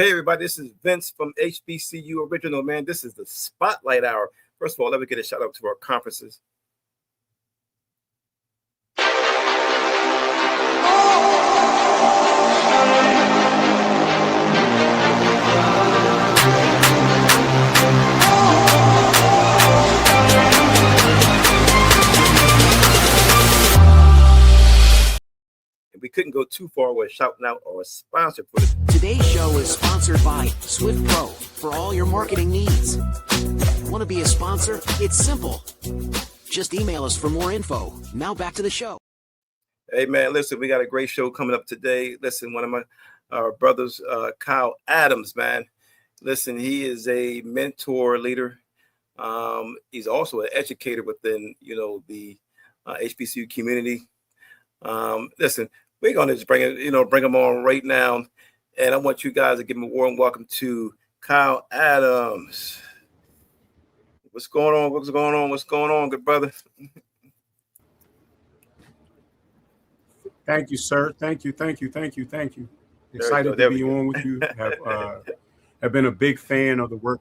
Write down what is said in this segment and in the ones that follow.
Hey, everybody, this is Vince from HBCU Original, man. This is the Spotlight Hour. First of all, let me get a shout out to our conferences. We couldn't go too far with shouting out our sponsor for this. Today's show is sponsored by Swift Pro for all your marketing needs. Want to be a sponsor? It's simple. Just email us for more info. Now back to the show. Hey, man, listen, we got a great show coming up today. Listen, one of my brothers, Kyle Adams, man. Listen, he is a mentor leader. He's also an educator within, the HBCU community. Listen, we're going to just bring him on right now. And I want you guys to give him a warm welcome to Kyle Adams. What's going on? What's going on, good brother? Thank you, sir. Thank you. Excited to be on with you. Have been a big fan of the work.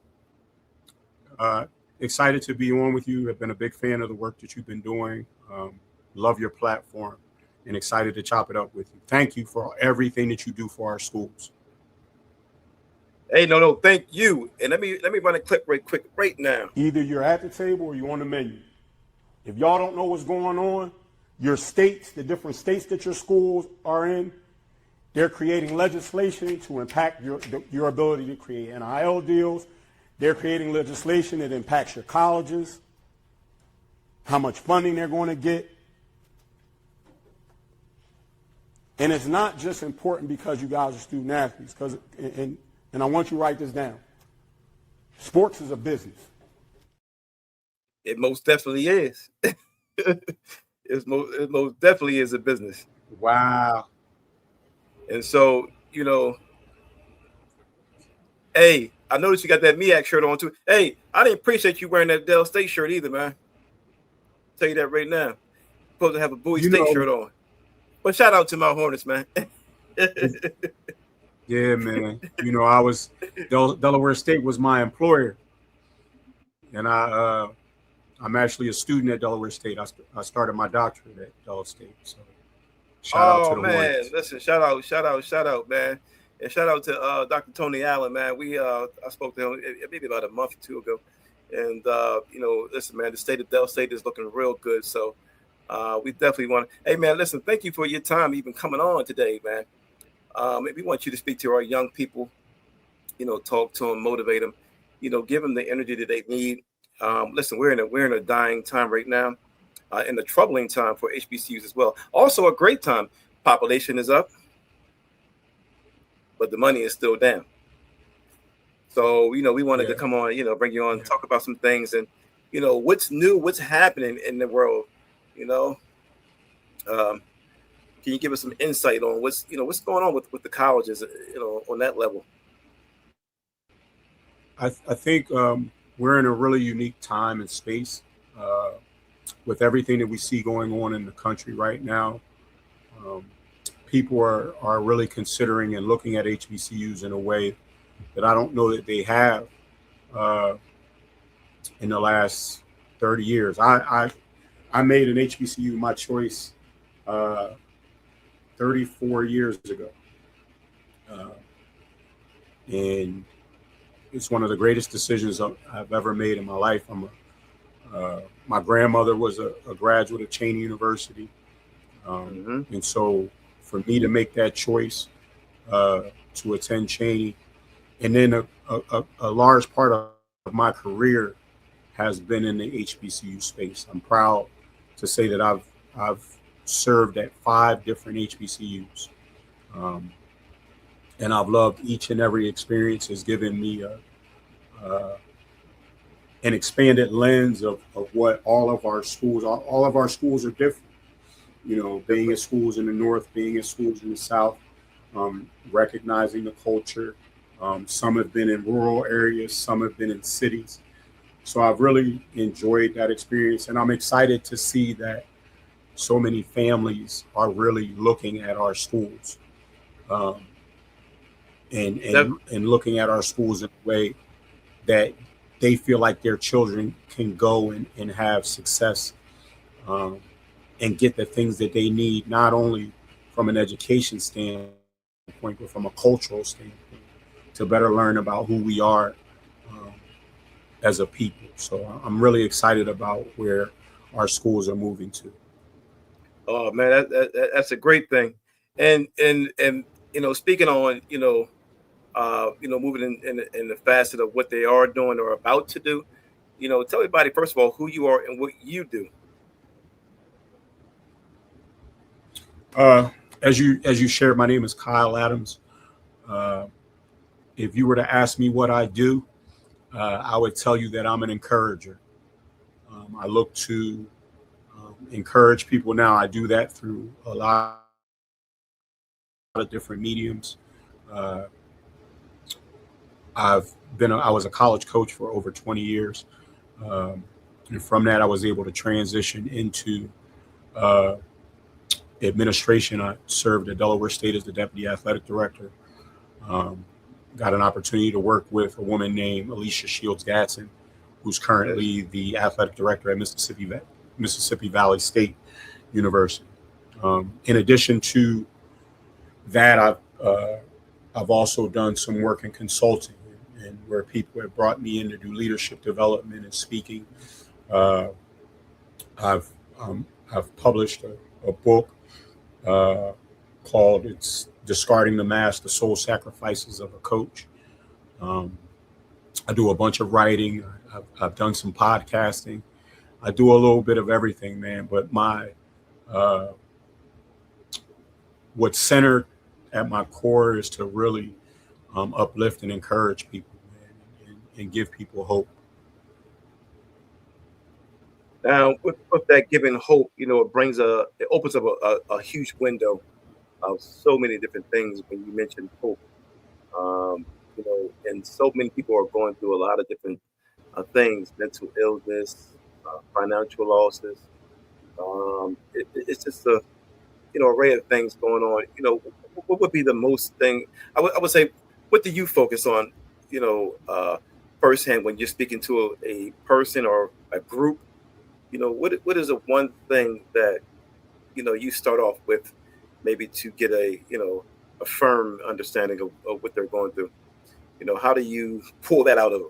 Excited to be on with you. Have been a big fan of the work that you've been doing. Love your platform. And excited to chop it up with you. Thank you for everything that you do for our schools. Hey, no, thank you. And let me run a clip right now. Either you're at the table or you're on the menu. If y'all don't know what's going on, your states, the different states that your schools are in, they're creating legislation to impact your ability to create NIL deals. They're creating legislation that impacts your colleges, how much funding they're going to get. And it's not just important because you guys are student athletes, and I want you to write this down. Sports is a business. It most definitely is. It most definitely is a business. Wow. And so, hey, I noticed you got that MEAC shirt on too. Hey, I didn't appreciate you wearing that Dell State shirt either, man. I'll tell you that right now. You're supposed to have a Bowie State shirt on. But shout out to my Hornets, man. Yeah, man. Delaware State was my employer. And I'm actually a student at Delaware State. I started my doctorate at Delaware State. So shout out to the Hornets. Listen, shout out, man. And shout out to Dr. Tony Allen, man. I spoke to him maybe about a month or two ago. And listen, man, the state of Del State is looking real good. So we definitely want to. Hey, man, listen, thank you for your time even coming on today, man. We want you to speak to our young people, talk to them, motivate them, give them the energy that they need. Listen, we're in a dying time right now, and a troubling time for HBCUs as well. Also a great time. Population is up, but the money is still down. So, we wanted to come on, bring you on, talk about some things and, what's new, what's happening in the world. Can you give us some insight on what's going on with the colleges, on that level? I think we're in a really unique time and space with everything that we see going on in the country right now. People are really considering and looking at HBCUs in a way that I don't know that they have in the last 30 years. I made an HBCU my choice 34 years ago. And it's one of the greatest decisions I've ever made in my life. My grandmother was a graduate of Cheney University. And so for me to make that choice to attend Cheney, and then a large part of my career has been in the HBCU space. I'm proud to say that I've served at 5 different HBCUs. And I've loved each and every experience. Has given me an expanded lens of what all of our schools are different. Being at schools in the North, being at schools in the South, recognizing the culture. Some have been in rural areas, some have been in cities. So I've really enjoyed that experience, and I'm excited to see that so many families are really looking at our schools. and looking at our schools in a way that they feel like their children can go and have success, and get the things that they need, not only from an education standpoint, but from a cultural standpoint, to better learn about who we are as a people. So I'm really excited about where our schools are moving to. Oh man, that's a great thing. And speaking on moving in the facet of what they are doing or about to do, tell everybody first of all who you are and what you do. As you shared, my name is Kyle Adams. If you were to ask me what I do, I would tell you that I'm an encourager. I look to encourage people now. I do that through a lot of different mediums. I was a college coach for over 20 years. And from that, I was able to transition into administration. I served at Delaware State as the deputy athletic director. Got an opportunity to work with a woman named Alicia Shields Gatson, who's currently the athletic director at Mississippi Valley State University. In addition to that, I've also done some work in consulting, and where people have brought me in to do leadership development and speaking. I've published a book called "It's Discarding the Mask: The Soul Sacrifices of a Coach." I do a bunch of writing. I've done some podcasting. I do a little bit of everything, man. But my what's centered at my core is to really uplift and encourage people, man, and give people hope. Now, with that giving hope, it opens up a huge window of so many different things when you mention hope. And so many people are going through a lot of different things: mental illness, financial losses. It's just a array of things going on. What would be the most thing? I would say, what do you focus on? Firsthand when you're speaking to a person or a group. What is the one thing that you start off with, maybe to get a firm understanding of what they're going through. How do you pull that out of them?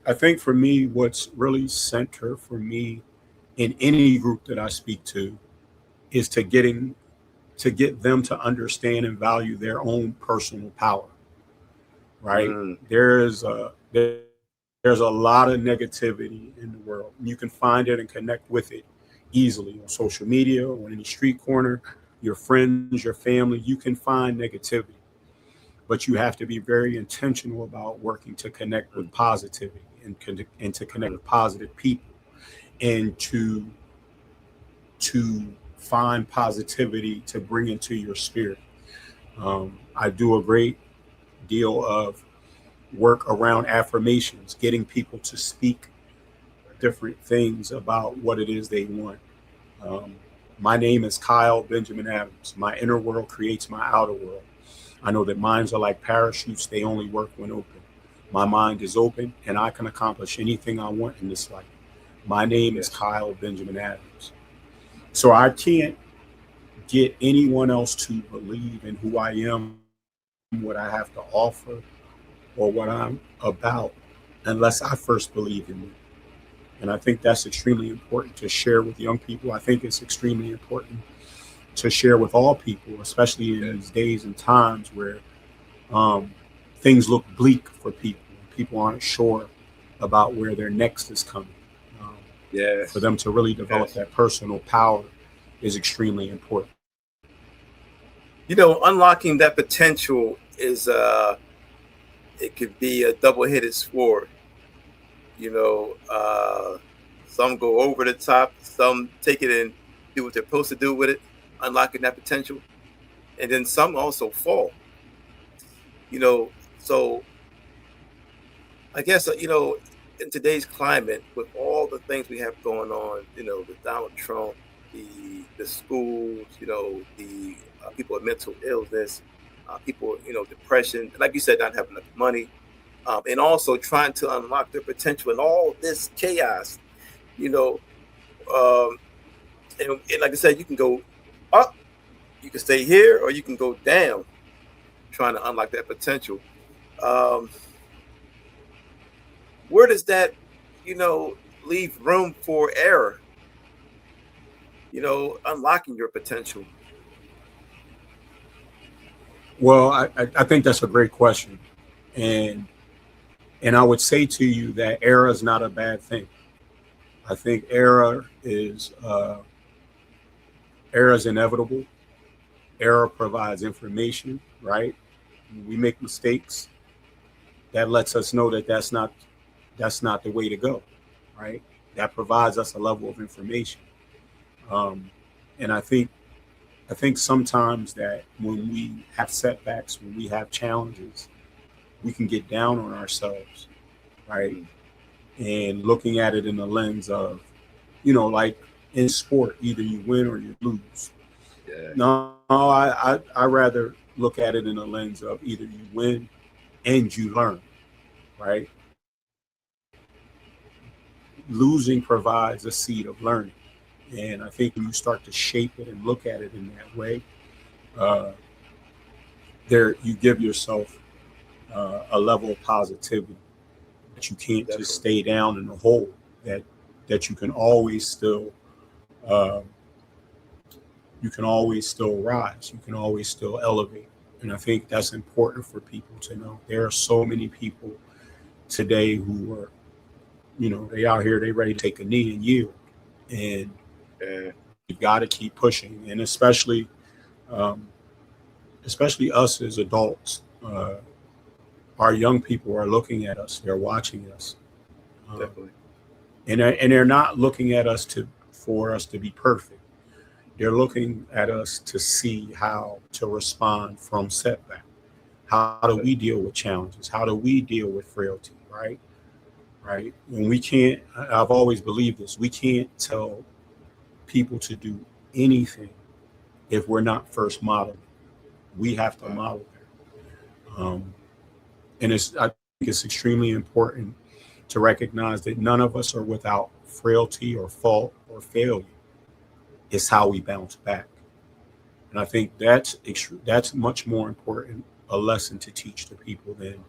I think for me, what's really center for me in any group that I speak to is to get them to understand and value their own personal power. Right? There's a lot of negativity in the world. You can find it and connect with it easily on social media, on any street corner, your friends, your family. You can find negativity, but you have to be very intentional about working to connect with positivity and to connect with positive people, and to find positivity to bring into your spirit. I do a great deal of work around affirmations, getting people to speak different things about what it is they want. My name is Kyle Benjamin Adams. My inner world creates my outer world. I know that minds are like parachutes. They only work when open. My mind is open and I can accomplish anything I want in this life. My name is Kyle Benjamin Adams. So I can't get anyone else to believe in who I am, what I have to offer, or what I'm about, unless I first believe in me. And I think that's extremely important to share with young people. I think it's extremely important to share with all people, especially in these days and times where things look bleak for people. People aren't sure about where their next is coming. For them to really develop that personal power is extremely important. Unlocking that potential is it could be a double-headed sword. Some go over the top, some take it and do what they're supposed to do with it, unlocking that potential, and then some also fall. So I guess in today's climate, with all the things we have going on, the Donald Trump, the schools, the people with mental illness, people, depression, like you said, not having enough money, and also trying to unlock their potential in all this chaos, you know. And like I said, you can go up, you can stay here, or you can go down, trying to unlock that potential. Um, where does that, leave room for error? Unlocking your potential. Well, I think that's a great question, and I would say to you that error is not a bad thing. I think error is inevitable. Error provides information, right? When we make mistakes, that lets us know that that's not the way to go, right? That provides us a level of information, and I think sometimes that when we have setbacks, when we have challenges, we can get down on ourselves, right? And looking at it in the lens of, like in sport, either you win or you lose. Yeah. No, I rather look at it in the lens of either you win and you learn, right? Losing provides a seed of learning. And I think when you start to shape it and look at it in that way, there you give yourself a level of positivity that you can't Definitely. just stay down in the hole. That you can always still rise. You can always still elevate. And I think that's important for people to know. There are so many people today who are, they out here, they ready to take a knee and yield. And you've got to keep pushing. And especially us as adults, our young people are looking at us. They're watching us. Definitely. And they're not looking at us for us to be perfect. They're looking at us to see how to respond from setback. How do we deal with challenges? How do we deal with frailty, right? Right. And I've always believed this, we can't tell people to do anything if we're not first modeling. We have to model that. And I think it's extremely important to recognize that none of us are without frailty or fault or failure. It's how we bounce back. And I think that's much more important a lesson to teach to people than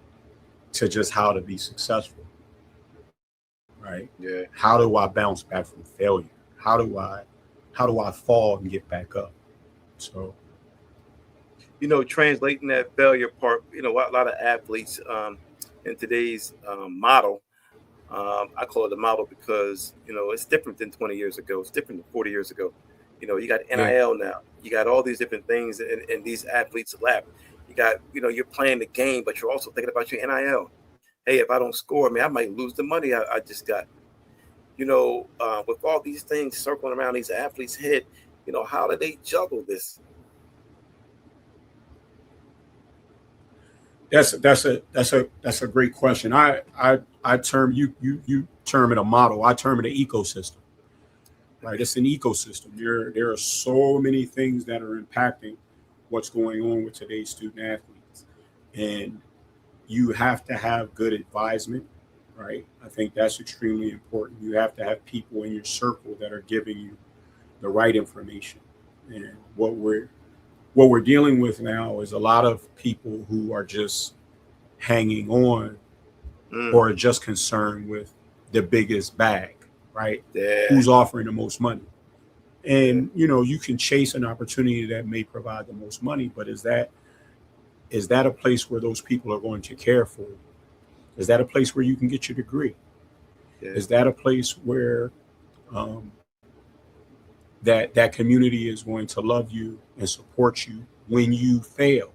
to just how to be successful. Right? Yeah. How do I bounce back from failure? How do I fall and get back up? So, translating that failure part, a lot of athletes in today's model, I call it a model because, it's different than 20 years ago. It's different than 40 years ago. You got NIL now. You got all these different things in these athletes' lap. You got, you're playing the game, but you're also thinking about your NIL. Hey, if I don't score, man, I might lose the money I just got. With all these things circling around these athletes' head, how do they juggle this? That's a great question. I term you term it a model. I term it an ecosystem. Right, it's an ecosystem. There are so many things that are impacting what's going on with today's student athletes, and you have to have good advisement. Right, I think that's extremely important. You have to have people in your circle that are giving you the right information. And what we're dealing with now is a lot of people who are just hanging on or are just concerned with the biggest bag, right? Yeah. Who's offering the most money? And, you can chase an opportunity that may provide the most money, but is that a place where those people are going to care for you? Is that a place where you can get your degree? Yeah. Is that a place where that community is going to love you and support you when you fail,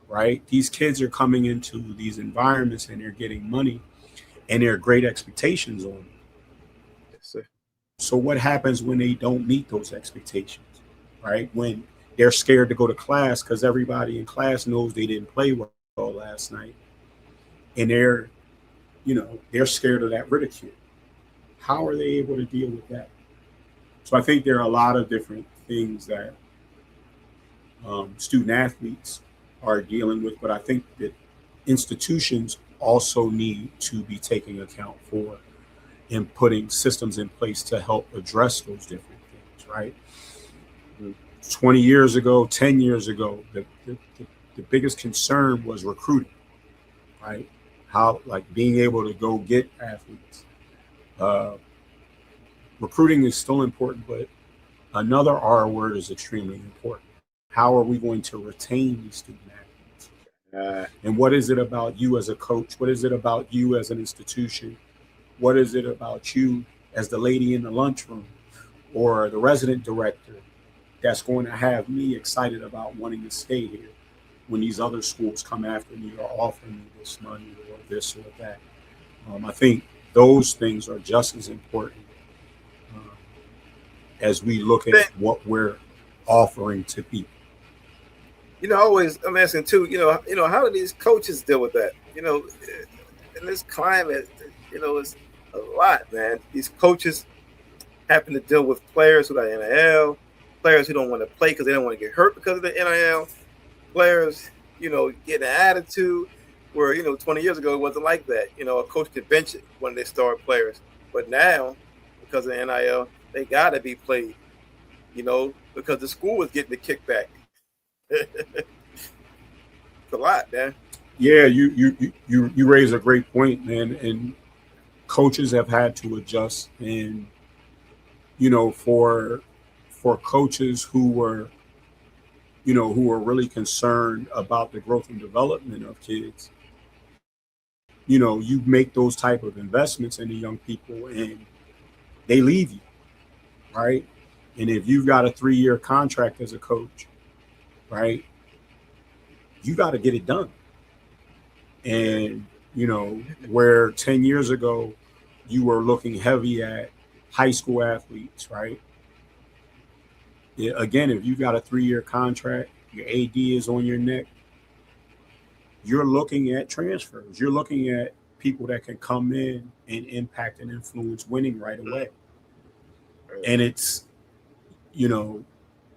right? These kids are coming into these environments and they're getting money and there are great expectations on them. Yes, sir. So what happens when they don't meet those expectations, right? When they're scared to go to class because everybody in class knows they didn't play well last night and they're scared of that ridicule. How are they able to deal with that? So I think there are a lot of different things that student athletes are dealing with, but I think that institutions also need to be taking account for and putting systems in place to help address those different things, right? 20 years ago, 10 years ago, the biggest concern was recruiting, right? How, like, being able to go get athletes. Recruiting is still important, but another R word is extremely important. How are we going to retain these student athletes? And what is it about you as a coach? What is it about you as an institution? What is it about you as the lady in the lunchroom or the resident director that's going to have me excited about wanting to stay here when these other schools come after me or offer me this money or this or that? I think those things are just as important as we look at what we're offering to people. I'm asking too, how do these coaches deal with that? In this climate, it's a lot, man. These coaches happen to deal with players who got NIL, players who don't want to play because they don't want to get hurt because of the NIL, players, getting an attitude where, 20 years ago, it wasn't like that. A coach could bench it when they start players. But now, because of NIL, they got to be played, because the school is getting the kickback. It's a lot, man. Yeah, you raise a great point, man. And coaches have had to adjust. And, for coaches who were really concerned about the growth and development of kids, you make those type of investments in the young people and they leave you, right? And if you've got a 3-year contract as a coach, right, you got to get it done. And, where 10 years ago, you were looking heavy at high school athletes, right? Again, if you've got a 3-year contract, your AD is on your neck, you're looking at transfers. You're looking at people that can come in and impact and influence winning right away. And it's,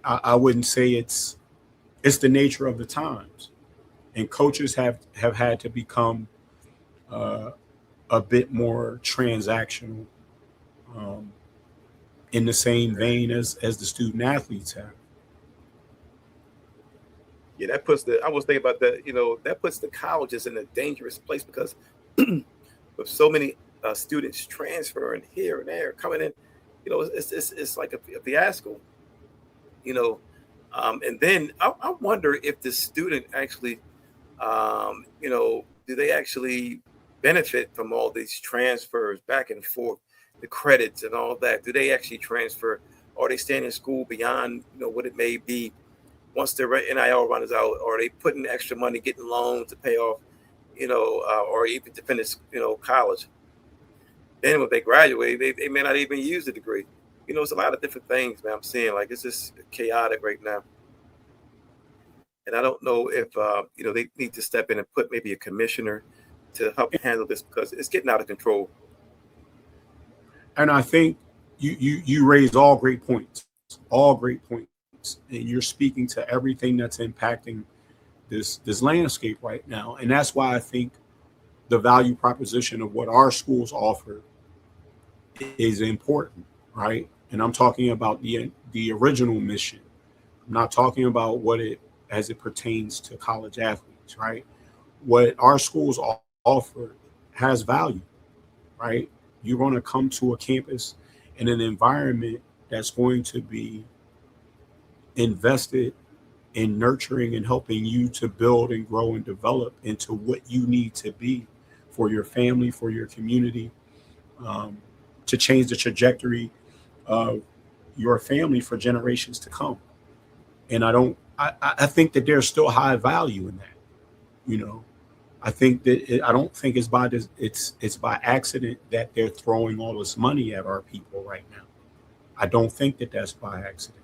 I wouldn't say it's the nature of the times. And coaches have had to become a bit more transactional in the same vein as the student athletes have. Yeah, I was thinking about that, that puts the colleges in a dangerous place because with so many students transferring here and there, coming in, it's like a fiasco, and then I wonder if the student actually, do they actually benefit from all these transfers back and forth, the credits and all that? Do they actually transfer, or are they staying in school beyond, what it may be once their NIL runs out? Or are they putting extra money, getting loans to pay off, or even to finish, college? Then when they graduate, they may not even use the degree. It's a lot of different things, man. I'm seeing, like, it's just chaotic right now. And I don't know if, they need to step in and put maybe a commissioner to help handle this because it's getting out of control. And I think you raised all great points, and you're speaking to everything that's impacting this landscape right now. And that's why I think the value proposition of what our schools offer is important, right? And I'm talking about the original mission. I'm not talking about as it pertains to college athletes, right? What our schools offer has value, right? You're going to come to a campus in an environment that's going to be invested in nurturing and helping you to build and grow and develop into what you need to be for your family, for your community, to change the trajectory of your family for generations to come. And I think that there's still high value in that. I think that I don't think it's by accident that they're throwing all this money at our people right now. I don't think that that's by accident.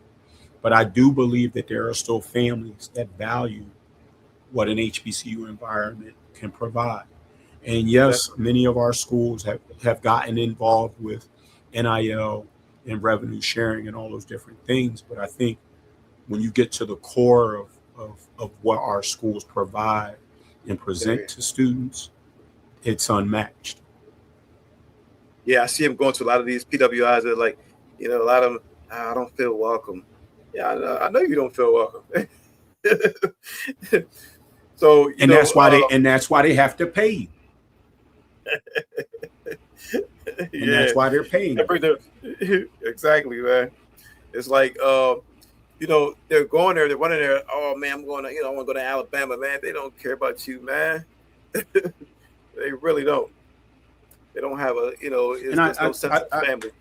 But I do believe that there are still families that value what an HBCU environment can provide. And yes, many of our schools have gotten involved with NIL and revenue sharing and all those different things. But I think when you get to the core of what our schools provide and present to students, it's unmatched. Yeah, I see him going to a lot of these PWIs that like, a lot of them, I don't feel welcome. Yeah, I know you don't feel welcome. So that's why they have to pay you. And that's why they're paying. Exactly, man. It's like they're going there, they're running there. Oh man, I'm going to, I want to go to Alabama, man. They don't care about you, man. They really don't. They don't have a, there's no sense of family.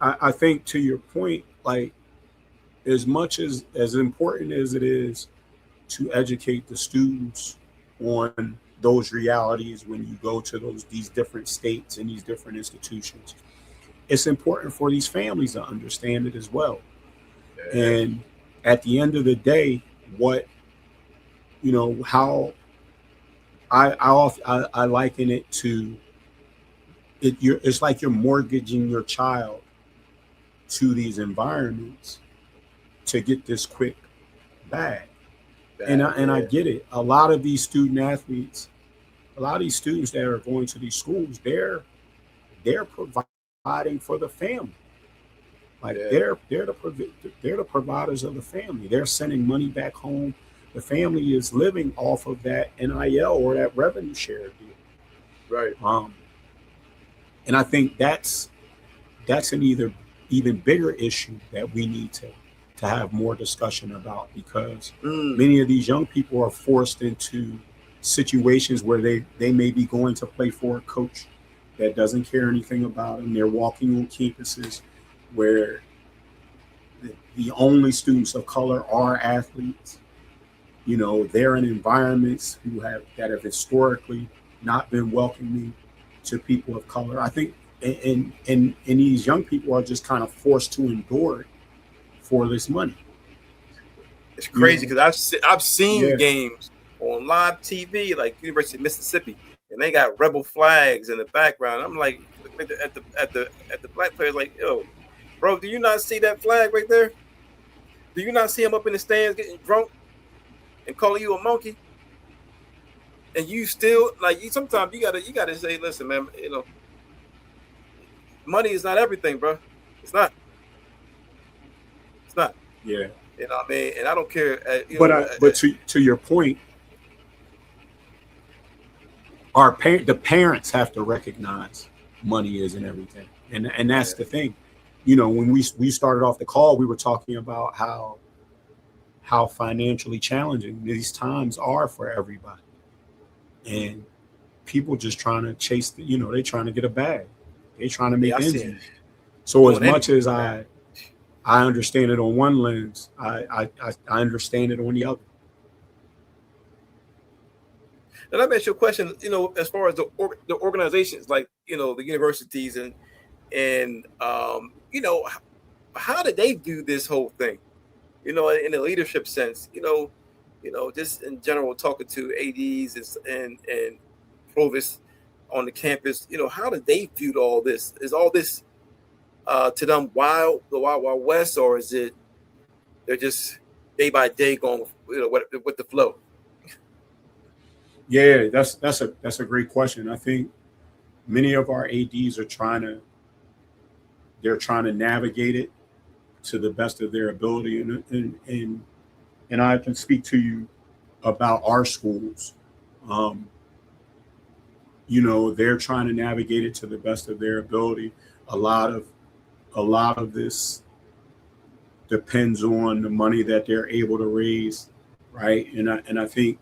I think to your point, like as much as important as it is to educate the students on those realities when you go to these different states and these different institutions, it's important for these families to understand it as well. Yeah. And at the end of the day, how I liken it to it's like you're mortgaging your child to these environments to get this quick bag. And I get it. A lot of these student athletes, a lot of these students that are going to these schools, they're providing for the family. Like they're the providers of the family. They're sending money back home. The family is living off of that NIL or that revenue share deal. Right. And I think that's an even bigger issue that we need to have more discussion about, because many of these young people are forced into situations where they may be going to play for a coach that doesn't care anything about them. They're walking on campuses where the only students of color are athletes. They're in environments that have historically not been welcoming to people of color. I think and these young people are just kind of forced to endure it for this money. It's crazy because I've seen games on live TV, like University of Mississippi, and they got rebel flags in the background. I'm like, at the black players, like, yo, bro, do you not see that flag right there? Do you not see him up in the stands getting drunk and calling you a monkey? And you still sometimes you gotta say, listen, man, money is not everything, bro. It's not. It's not. Yeah. You know what I mean? And I don't care. But to your point, the parents have to recognize money isn't everything, and that's the thing. When we started off the call, we were talking about how financially challenging these times are for everybody, and people just trying to chase they're trying to get a bag, they're trying to make ends meet. So as much as I understand it on one lens, I understand it on the other. And let me ask you a question, as far as the organizations, like, the universities and how did they do this whole thing? In the leadership sense, just in general, talking to ADs and provosts on the campus, how did they view all this? Is all this to them the wild west, or is it they're just day by day going with the flow? Yeah, that's a great question. I think many of our ADs are trying to navigate it to the best of their ability, and I can speak to you about our schools. They're trying to navigate it to the best of their ability. A lot of this depends on the money that they're able to raise, right? And I think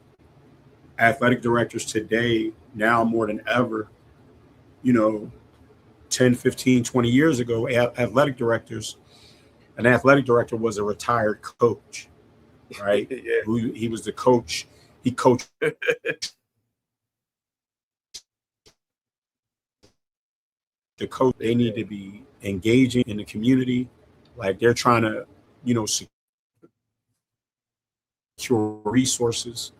athletic directors today, now more than ever, 10, 15, 20 years ago, an athletic director was a retired coach, right? Yeah. He was the coach. He coached the coach. They need to be engaging in the community. Like they're trying to, secure resources.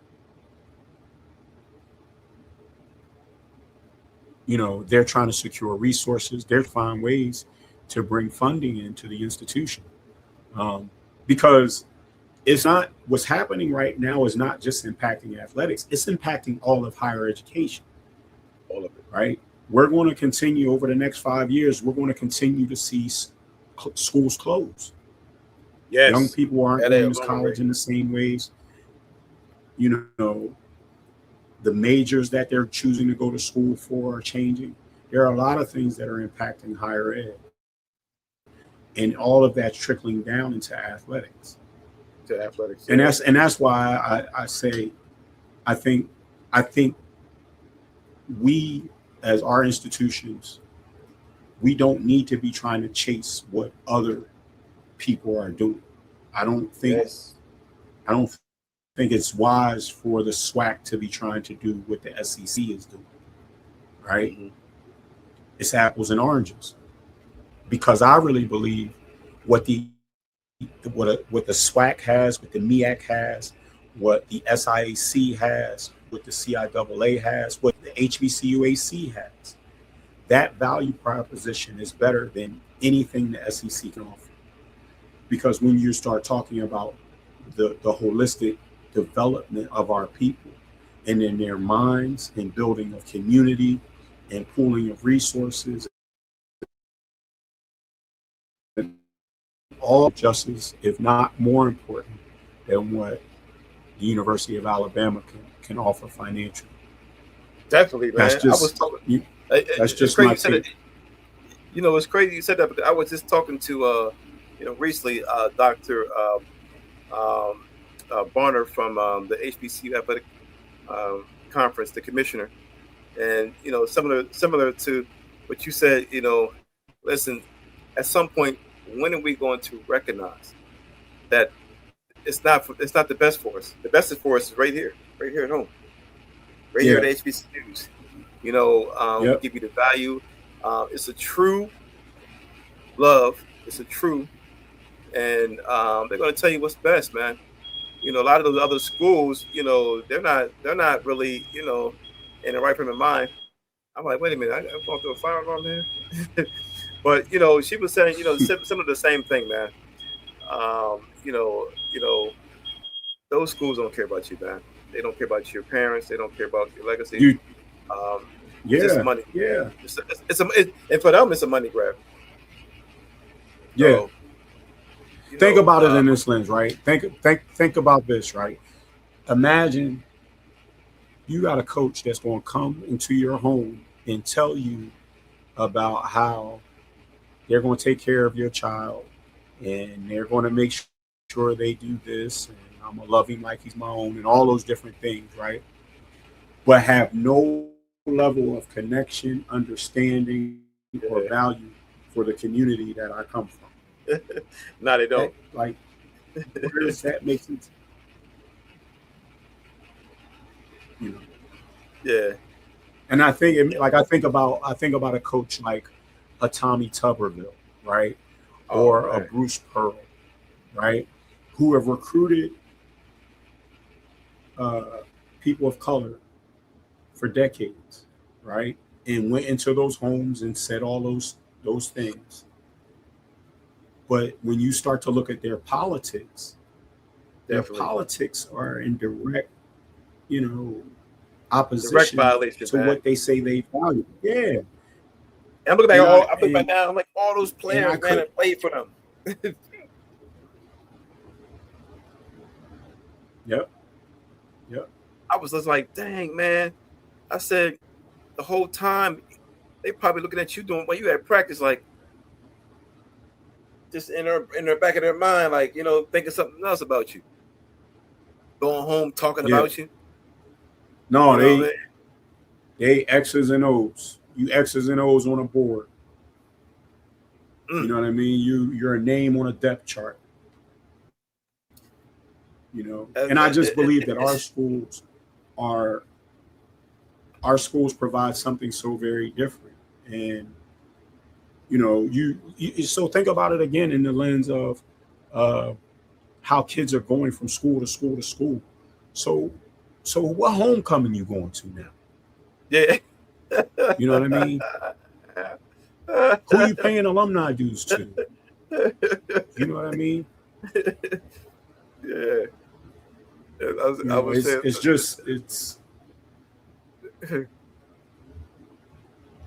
They're trying to secure resources. They're find ways to bring funding into the institution. Because it's not what's happening right now is not just impacting athletics, it's impacting all of higher education. All of it. Right? We're going to continue over the next 5 years, we're going to continue to see schools close. Yes. Young people aren't going to college in the same ways. You know, the majors that they're choosing to go to school for are changing. There are a lot of things that are impacting higher ed. And all of that's trickling down into athletics. And that's why I say I think we as our institutions, we don't need to be trying to chase what other people are doing. I don't think it's wise for the SWAC to be trying to do what the SEC is doing. Right? Mm-hmm. It's apples and oranges. Because I really believe what the SWAC has, what the MEAC has, what the SIAC has, what the CIAA has, what the HBCUAC has, that value proposition is better than anything the SEC can offer. Because when you start talking about the holistic development of our people and in their minds and building of community and pooling of resources, all just as, if not more important than what the University of Alabama can offer financially. Definitely, man. That's just, I was talking. That's just my take. You know, it's crazy you said that, but I was just talking to, recently, Dr. Barner from the HBCU Athletic Conference, the commissioner, and similar to what you said. Listen, at some point, when are we going to recognize that it's not the best for us? The best for us is right here at home, here at HBCUs. We give you the value. It's a true love. It's a true, and they're going to tell you what's best, man. A lot of those other schools, they're not really, in the right frame of mind. I'm like, wait a minute, I'm going through a fire alarm here. But she was saying, some of the same thing, man. Those schools don't care about you, man. They don't care about your parents. They don't care about your legacy. It's just money. Yeah. And for them, it's a money grab. Yeah. So, think about it in this lens, right? Think about this, right? Imagine you got a coach that's going to come into your home and tell you about how they're going to take care of your child and they're going to make sure they do this, and I'm going to love him like he's my own, and all those different things, right? But have no level of connection, understanding, or value for the community that I come from. No, they don't. Like, where does that make sense? Yeah. And I think about a coach like a Tommy Tuberville, right? Or a Bruce Pearl, right? Who have recruited people of color for decades, right? And went into those homes and said all those things. But when you start to look at their politics, their politics are in direct, opposition to what they say they value. Yeah. And I'm looking back now, I'm like, all those players, man, that played for them. Yep. I was just like, dang, man. I said, the whole time, they probably looking at you doing what you had practice, like, just in their back of their mind, like, thinking something else about you. Going home talking about you. No, they X's and O's. You X's and O's on a board. You know what I mean? You're a name on a depth chart. And I just believe that our schools provide something so very different. And you so think about it again in the lens of how kids are going from school to school to school. So what homecoming you going to now? Yeah. You know what I mean? Who you paying alumni dues to? You know what I mean? Yeah. You I know, was saying, it's just it's yeah,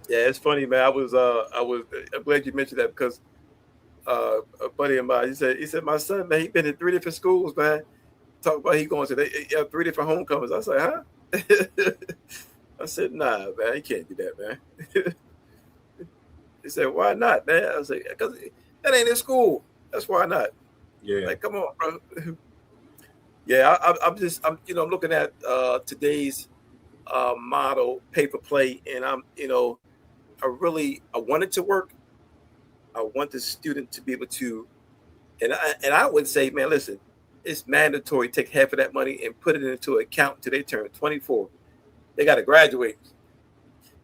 it's funny, man. I'm glad you mentioned that because a buddy of mine, he said, my son, man, he been in 3 different schools, man. Talk about he going to they 3 different homecomings. I was like, huh? I said, nah, man, he can't do that, man. He said, why not, man? I was like, because that ain't in school. That's why not. yeah. Like, come on, bro. Yeah, I'm looking at today's model pay for play, and I want it to work. I want the student to be able to, and I would say, man, listen, it's mandatory. Take half of that money and put it into an account until they turn 24. They got to graduate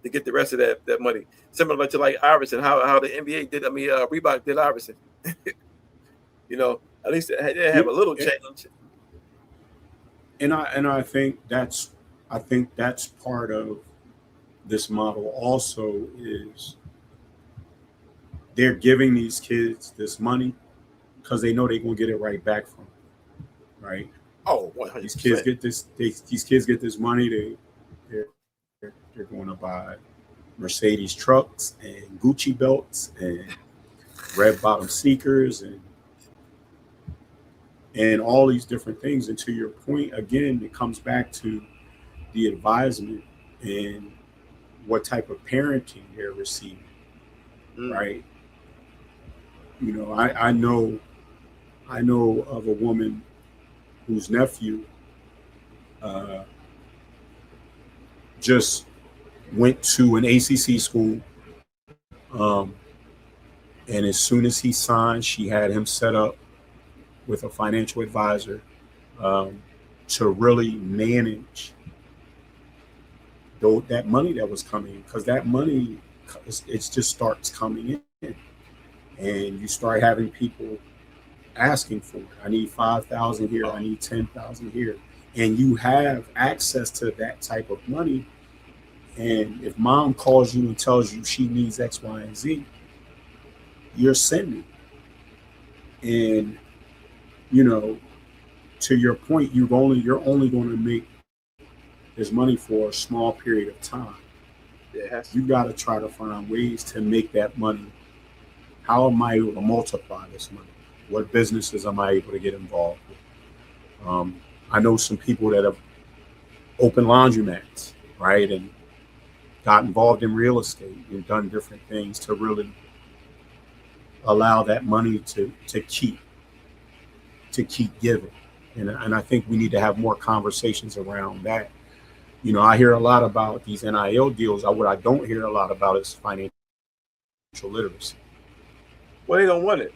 to get the rest of that money. Similar to like Iverson, how the NBA did. I mean, Reebok did Iverson. At least they have a little change. And I think that's part of this model also is they're giving these kids this money because they know they're gonna get it right back from them, right? Oh, 100%. These kids get this. These kids get this money. They're going to buy Mercedes trucks and Gucci belts and red bottom sneakers and all these different things. And to your point, again, it comes back to the advisement and what type of parenting they're receiving, right? You know, I know of a woman whose nephew just went to an ACC school, and as soon as he signed, she had him set up with a financial advisor to really manage that money that was coming in, because that money, it just starts coming in, and you start having people asking for it. I need 5,000 here. I need 10,000 here, and you have access to that type of money. And if mom calls you and tells you she needs X, Y, and Z, you're sending. And to your point, you're only going to make this money for a small period of time. Yes. You got to try to find ways to make that money. How am I able to multiply this money? What businesses am I able to get involved with? I know some people that have opened laundromats, right, and got involved in real estate and done different things to really allow that money to keep giving. And I think we need to have more conversations around that. I hear a lot about these NIL deals. What I don't hear a lot about is financial literacy. Well, they don't want it.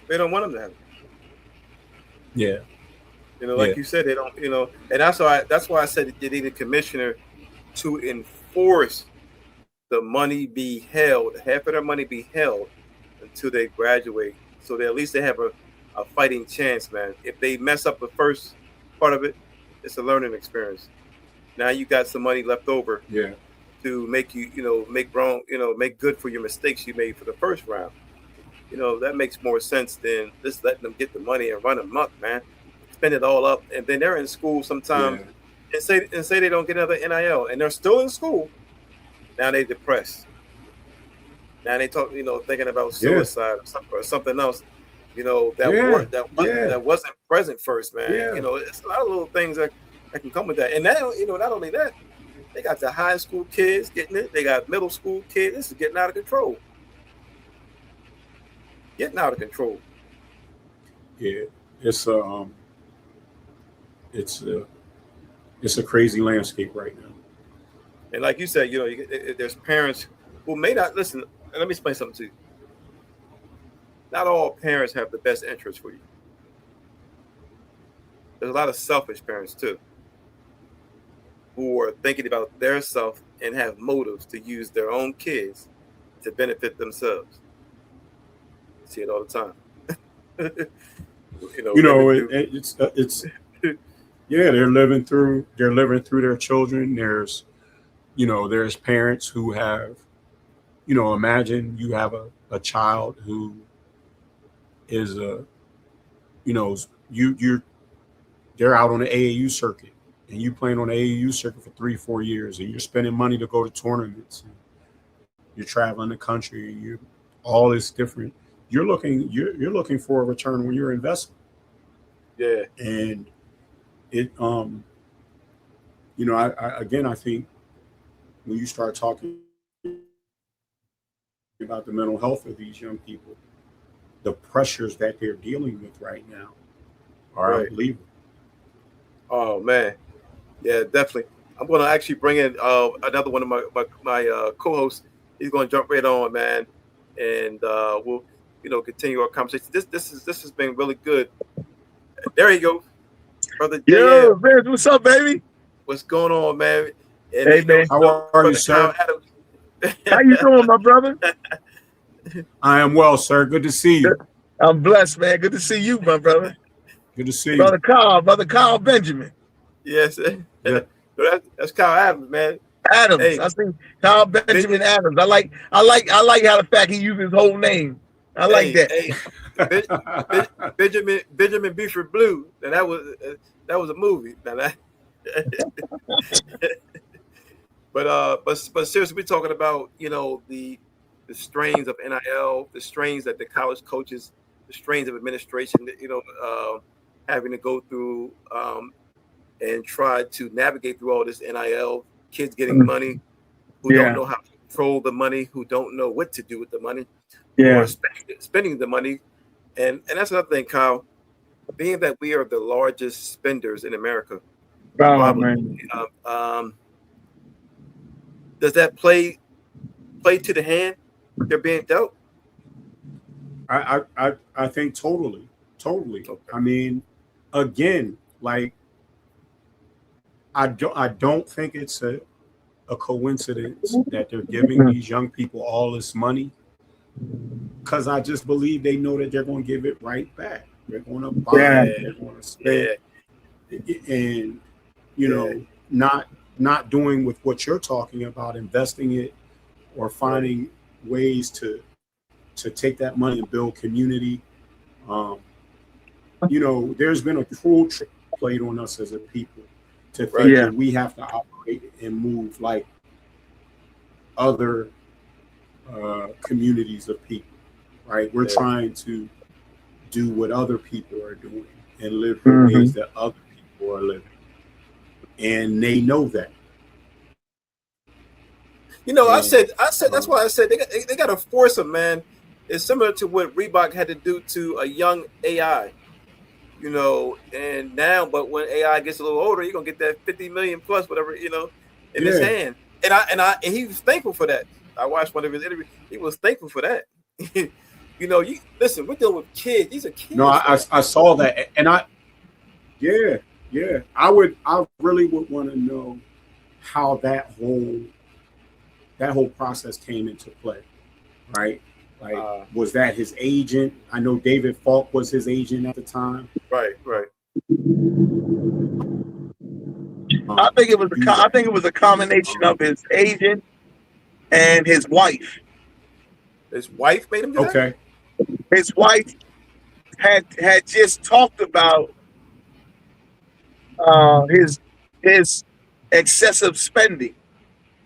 They don't want them to have it. Yeah. Like you said, they don't, and that's why I said you need a commissioner to enforce the money be held, half of their money be held until they graduate, so that at least they have a fighting chance, man. If they mess up the first part of it, it's a learning experience. Now you got some money left over to make make good for your mistakes you made for the first round. That makes more sense than just letting them get the money and run amok, man. Spend it all up, and then they're in school sometimes and say they don't get another NIL, and they're still in school. Now they depressed. Now they talk, thinking about suicide or something else. That wasn't present first, man. Yeah. It's a lot of little things that can come with that. And now, not only that, they got the high school kids getting it. They got middle school kids. This is getting out of control. Getting out of control. Yeah, it's a crazy landscape right now. And like you said, there's parents who may not listen. And let me explain something to you. Not all parents have the best interest for you. There's a lot of selfish parents too, who are thinking about their self and have motives to use their own kids to benefit themselves. See it all the time. It's they're living through their children. There's parents who have, imagine you have a child who is you're they're out on the AAU circuit, and you playing on the AAU circuit for 3-4 years, and you're spending money to go to tournaments. And you're traveling the country, and you're all this different. You're looking for a return when you're investing. Yeah, and it I think when you start talking about the mental health of these young people, the pressures that they're dealing with right now are unbelievable. Oh man, yeah, definitely. I'm going to actually bring in another one of my co-hosts. He's going to jump right on, man, and we'll continue our conversation. This has been really good. There you go, brother. Yo, man, what's up, baby? What's going on, man? And, hey, man, how are you, sir? How you doing, my brother? I am well, sir. Good to see you. I'm blessed, man. Good to see you, my brother. Good to see brother you, brother Kyle Benjamin. Yes, yeah. That's Kyle Adams, man. Adams, hey. I think Kyle Benjamin Adams. I like how the fact he used his whole name. I like that. Hey. Benjamin Buford Blue. Now that was a movie. Now that. But seriously, we're talking about the strains of NIL, the strains that the college coaches, the strains of administration, having to go through and try to navigate through all this NIL, kids getting money who don't know how to control the money, who don't know what to do with the money, or spending the money. And that's another thing, Kyle, being that we are the largest spenders in America. Man. Does that play to the hand they're being dealt? I think totally. Okay. I mean, again, like I don't think it's a coincidence that they're giving these young people all this money, because I just believe they know that they're going to give it right back. They're going to buy it, they're going to spend it, and not doing with what you're talking about, investing it or finding ways to take that money and build community. There's been a cruel trick played on us as a people to think that we have to operate and move like other communities of people, right? We're trying to do what other people are doing and live the ways that other people are living. And they know that. I said that's why I said they got to force them, man. It's similar to what Reebok had to do to a young AI, and now, but when AI gets a little older, you're gonna get that 50 million plus whatever, in his hand. And he was thankful for that. I watched one of his interviews. He was thankful for that. You listen, we're dealing with kids. These are kids. No, I saw that, and I really would want to know how that whole process came into play, right? Like, was that his agent? I know David Falk was his agent at the time. Right. I think it was a combination of his agent and his wife. His wife made him do that? Okay. His wife had just talked about his excessive spending,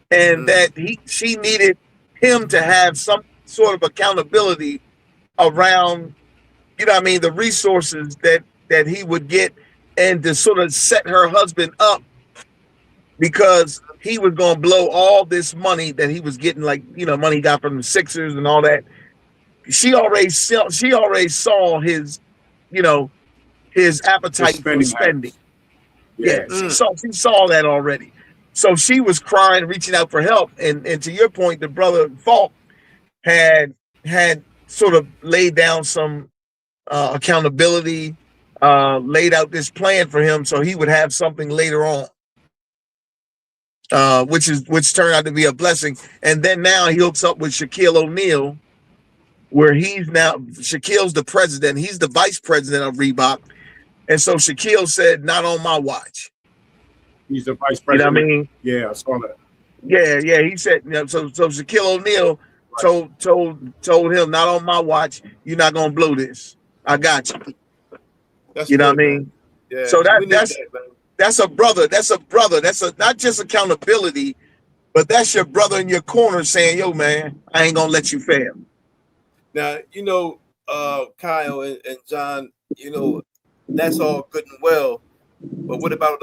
and that she needed him to have some sort of accountability around, the resources that he would get, and to sort of set her husband up, because he was going to blow all this money that he was getting, like, money he got from the Sixers and all that. She already saw his, his appetite for spending. She saw that already. So she was crying, reaching out for help. And to your point, the brother Falk had sort of laid down some accountability, laid out this plan for him so he would have something later on, which turned out to be a blessing. And then now he hooks up with Shaquille O'Neal, where Shaquille's the president, he's the vice president of Reebok. And so Shaquille said, "Not on my watch." He's the vice president. You know what I mean? Yeah, I saw that. Yeah. He said, so Shaquille O'Neal told him, "Not on my watch. You're not gonna blow this. I got you." That's what I good, mean? Man. Yeah. So We need that, man. that's a brother. That's not just accountability, but that's your brother in your corner saying, yo, man, I ain't gonna let you fail. Now, Kyle and John, that's all good and well. But what about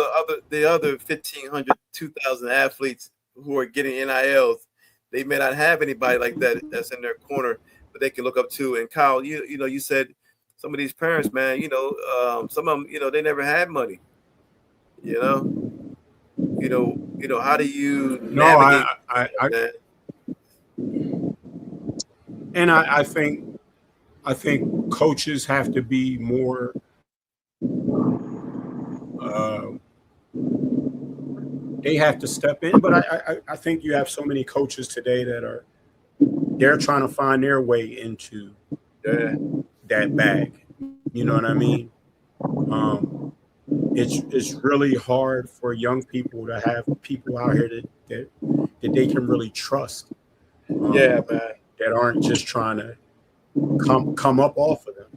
the other 1,500, 2,000 athletes who are getting NILs? They may not have anybody like that that's in their corner, but they can look up to. And Kyle, you said some of these parents, man, some of them, they never had money. How do you navigate that? And I think coaches have to be more. They have to step in, but I think you have so many coaches today that they're trying to find their way into that bag. You know what I mean? It's really hard for young people to have people out here that they can really trust. Man. That aren't just trying to come up off of them.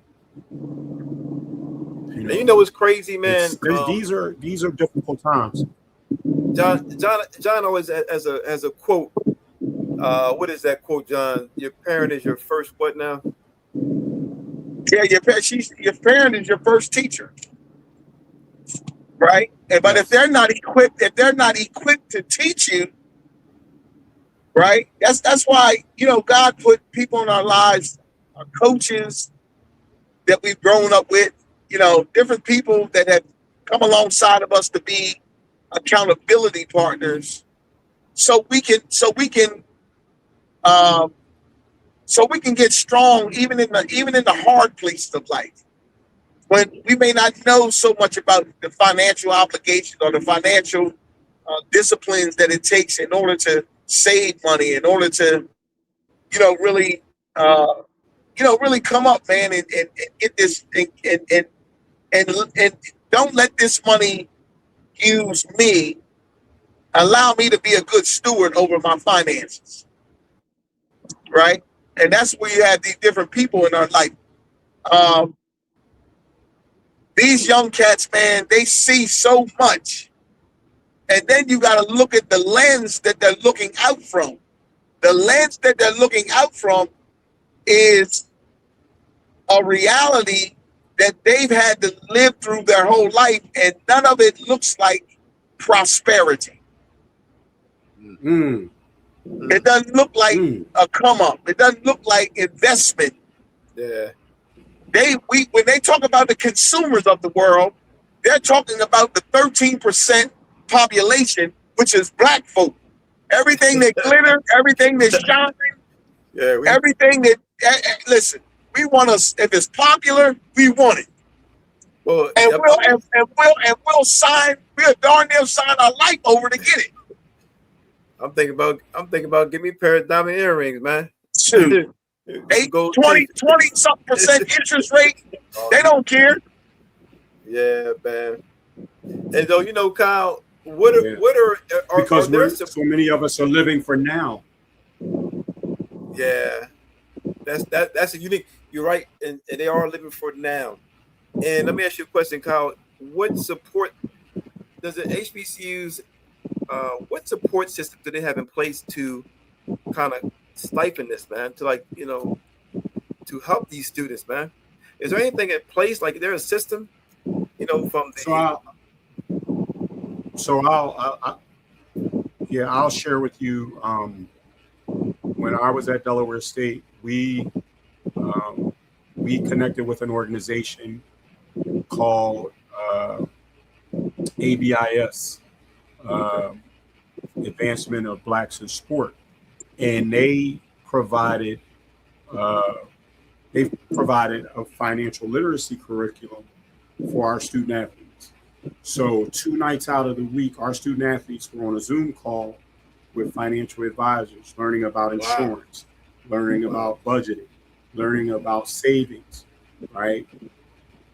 What's crazy, man? These are difficult times. John always has a quote. What is that quote, John? Your parent is your first what now? Yeah, your parent is your first teacher, right? But if they're not equipped to teach you, right? That's why God put people in our lives, our coaches that we've grown up with, different people that have come alongside of us to be accountability partners, so we can get strong even in the hard places of life, when we may not know so much about the financial obligations or the financial disciplines that it takes in order to save money, in order to really come up, man, and get this and don't let this money use me. Allow me to be a good steward over my finances, right? And that's where you have these different people in our life. These young cats, man, they see so much, and then you got to look at the lens that they're looking out from. The lens that they're looking out from is a reality that they've had to live through their whole life, and none of it looks like prosperity. It doesn't look like a come up. It doesn't look like investment. Yeah. When they talk about the consumers of the world, they're talking about the 13% population, which is black folk. Everything that glitters, everything that shines, everything that listen. We want us. If it's popular, we want it. Well, we'll sign. We'll darn near sign our life over to get it. I'm thinking about give me a pair of diamond earrings, man. Shoot. 20-something% interest rate. They don't care. Yeah, man. And though, Kyle, what are because so many of us are living for now. Yeah, that's a unique. You're right, and they are living for now. And let me ask you a question, Kyle. What support does the HBCUs? What support system do they have in place to kind of stifle this, man? To to help these students, man. Is there anything in place? Like, there a system, from the. I'll share with you. When I was at Delaware State, we connected with an organization called ABIS, Advancement of Blacks in Sport, and they provided a financial literacy curriculum for our student athletes. So 2 nights out of the week, our student athletes were on a Zoom call with financial advisors, learning about insurance, learning about budgeting, learning about savings, right?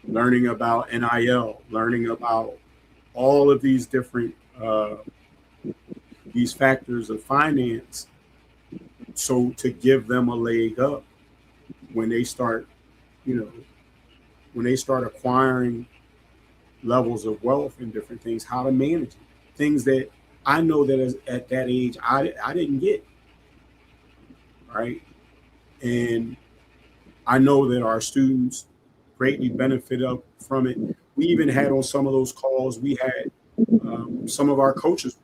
Learning about NIL, learning about all of these different these factors of finance, so to give them a leg up when they start, when they start acquiring levels of wealth and different things, how to manage it. Things that I know that at that age I didn't get, right? And I know that our students greatly benefit from it. We even had on some of those calls, we had some of our coaches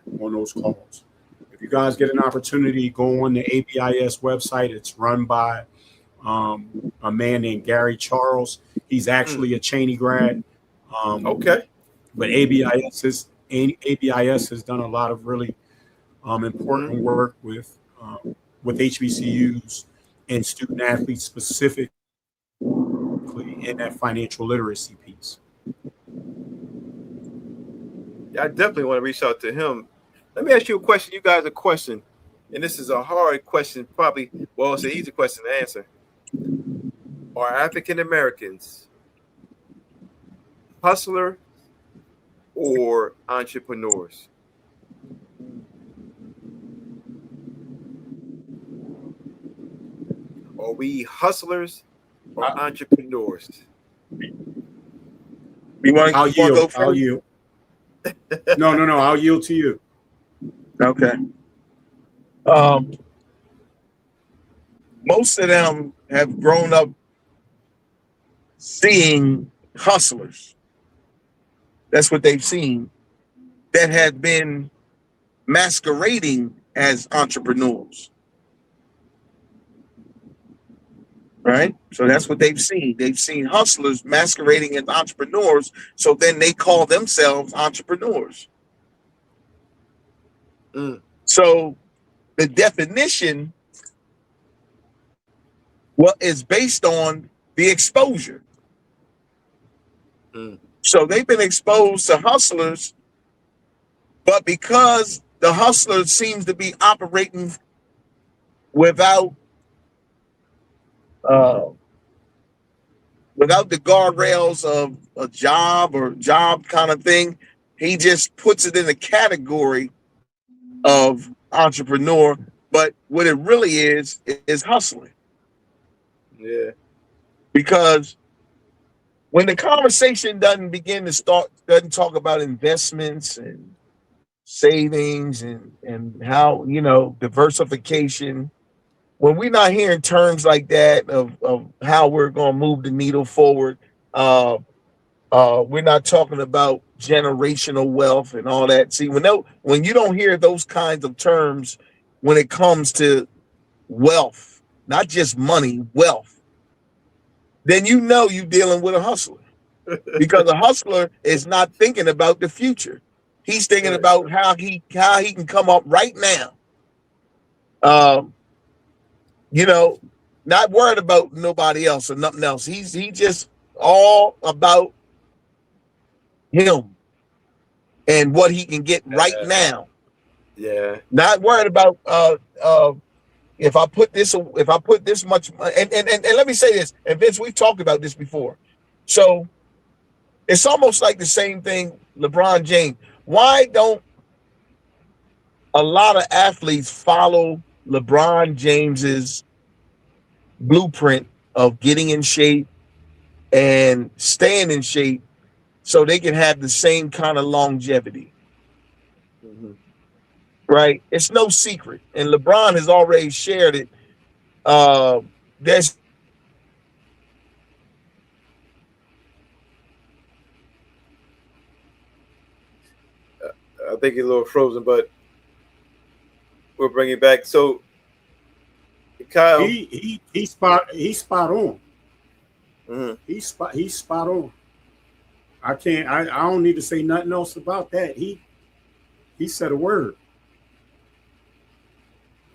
were on those calls. If you guys get an opportunity, go on the ABIS website. It's run by a man named Gary Charles. He's actually a Cheney grad. Okay. But ABIS has done a lot of really important work with HBCUs and student athletes specifically in that financial literacy piece. Yeah, I definitely want to reach out to him. Let me ask you a question. You guys a question, and this is a hard question, probably. Well, it's an easy question to answer. Are African Americans hustler or entrepreneurs? Are we hustlers or entrepreneurs? I'll yield. No. I'll yield to you. Okay. Most of them have grown up seeing hustlers. That's what they've seen that had been masquerading as entrepreneurs. Right? So that's what they've seen. They've seen hustlers masquerading as entrepreneurs. So then they call themselves entrepreneurs. So the definition is based on the exposure. So they've been exposed to hustlers, but because the hustler seems to be operating without the guardrails of a job or job kind of thing, he just puts it in the category of entrepreneur. But what it really is hustling. Yeah. Because when the conversation doesn't talk about investments and savings and how, diversification, when we're not hearing terms like that of how we're going to move the needle forward, we're not talking about generational wealth and all that. See, when you don't hear those kinds of terms when it comes to wealth, not just money, wealth, then you're dealing with a hustler. Because a hustler is not thinking about the future. He's thinking about how he can come up right now. Not worried about nobody else or nothing else. He just all about him and what he can get right now. Yeah. Not worried about if I put this much, and let me say this, and Vince, we've talked about this before. So it's almost like the same thing, LeBron James. Why don't a lot of athletes follow LeBron James's blueprint of getting in shape and staying in shape so they can have the same kind of longevity? Right? It's no secret. And LeBron has already shared it. There's I think he's a little frozen, but we'll bring it back. So, Kyle, he's spot on. He's spot on. I don't need to say nothing else about that. He said a word.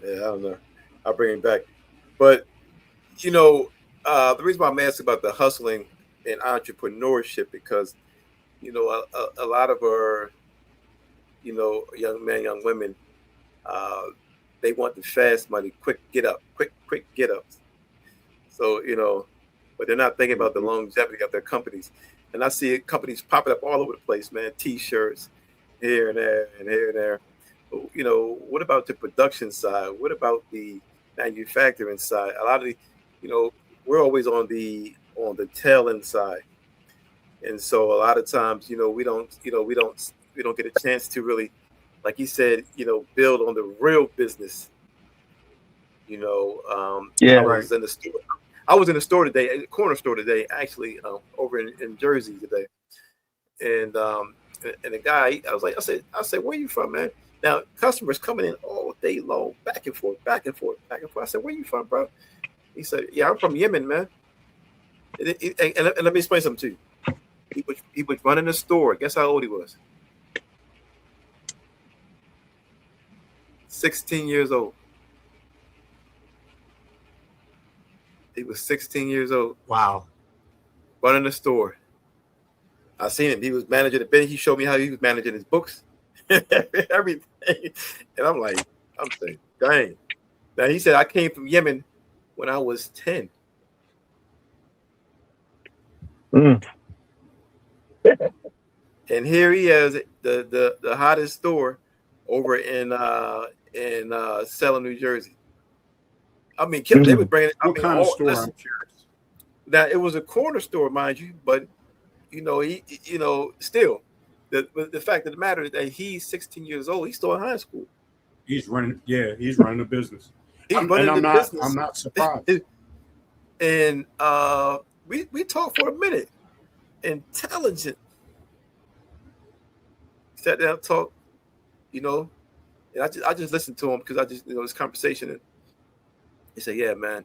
Yeah, I don't know. I'll bring it back. But, the reason why I'm asking about the hustling and entrepreneurship, because, a lot of our, young men, young women, they want the fast money, quick get ups. So, but they're not thinking about the longevity of their companies. And I see companies popping up all over the place, man, T-shirts here and there and here and there. What about the production side? What about the manufacturing side? A lot of the, we're always on the tail end side. And so a lot of times, we don't get a chance to really, like you said, build on the real business. Yeah. I was in the store. I was in the store today, a corner store today, actually, over in Jersey today. And the guy, I said, where you from, man? Now, customers coming in all day long, back and forth, back and forth, back and forth. I said, where you from, bro? He said, yeah, I'm from Yemen, man. And let me explain something to you. He was running the store. Guess how old he was? 16 years old. He was 16 years old. Wow. Running the store. I seen him. He was managing the business. He showed me how he was managing his books, everything. And I'm saying, dang. Now he said, I came from Yemen when I was 10. Mm. And here he is, the hottest store over in Salem, New Jersey. I mean, they were bringing. What kind of store? I'm curious. Now it was a corner store, mind you, but still, the fact of the matter is that he's 16 years old. He's still in high school. He's running. Yeah, he's running a business. I'm not surprised. And we talked for a minute. Intelligent. Sat down, talked, and I just listened to him because I just, this conversation, and he said, yeah, man,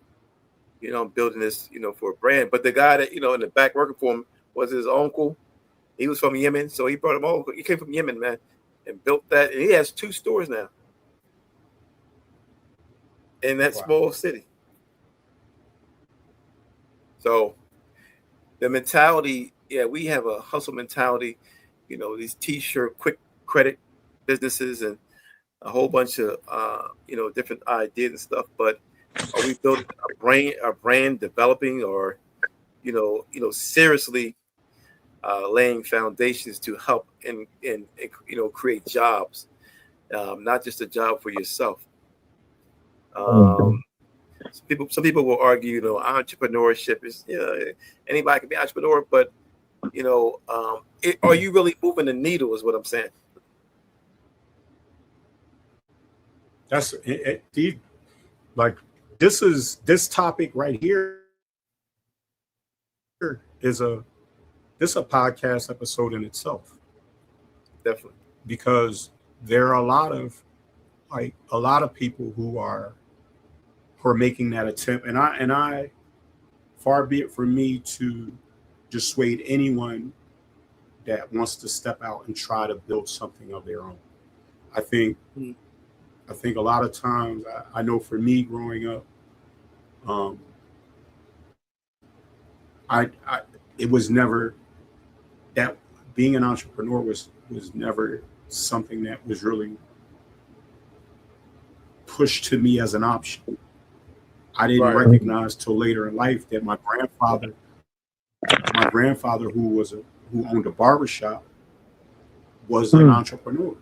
I'm building this, for a brand. But the guy that, in the back working for him was his uncle. He was from Yemen, so he brought him over. He came from Yemen, man, and built that. And he has 2 stores now in that small city. So the mentality, we have a hustle mentality. These T-shirt, quick credit businesses, and a whole bunch of different ideas and stuff. But are we building a brand developing, or seriously laying foundations to help and create jobs, not just a job for yourself? Some people will argue, entrepreneurship is anybody can be an entrepreneur, but are you really moving the needle? Is what I'm saying. That's like this topic right here is a podcast episode in itself. Definitely, because there are a lot of people who are making that attempt, and I far be it from me to dissuade anyone that wants to step out and try to build something of their own. I think a lot of times, I know for me growing up, it was never that being an entrepreneur was never something that was really pushed to me as an option. I didn't recognize till later in life that my grandfather who owned a barbershop was an entrepreneur.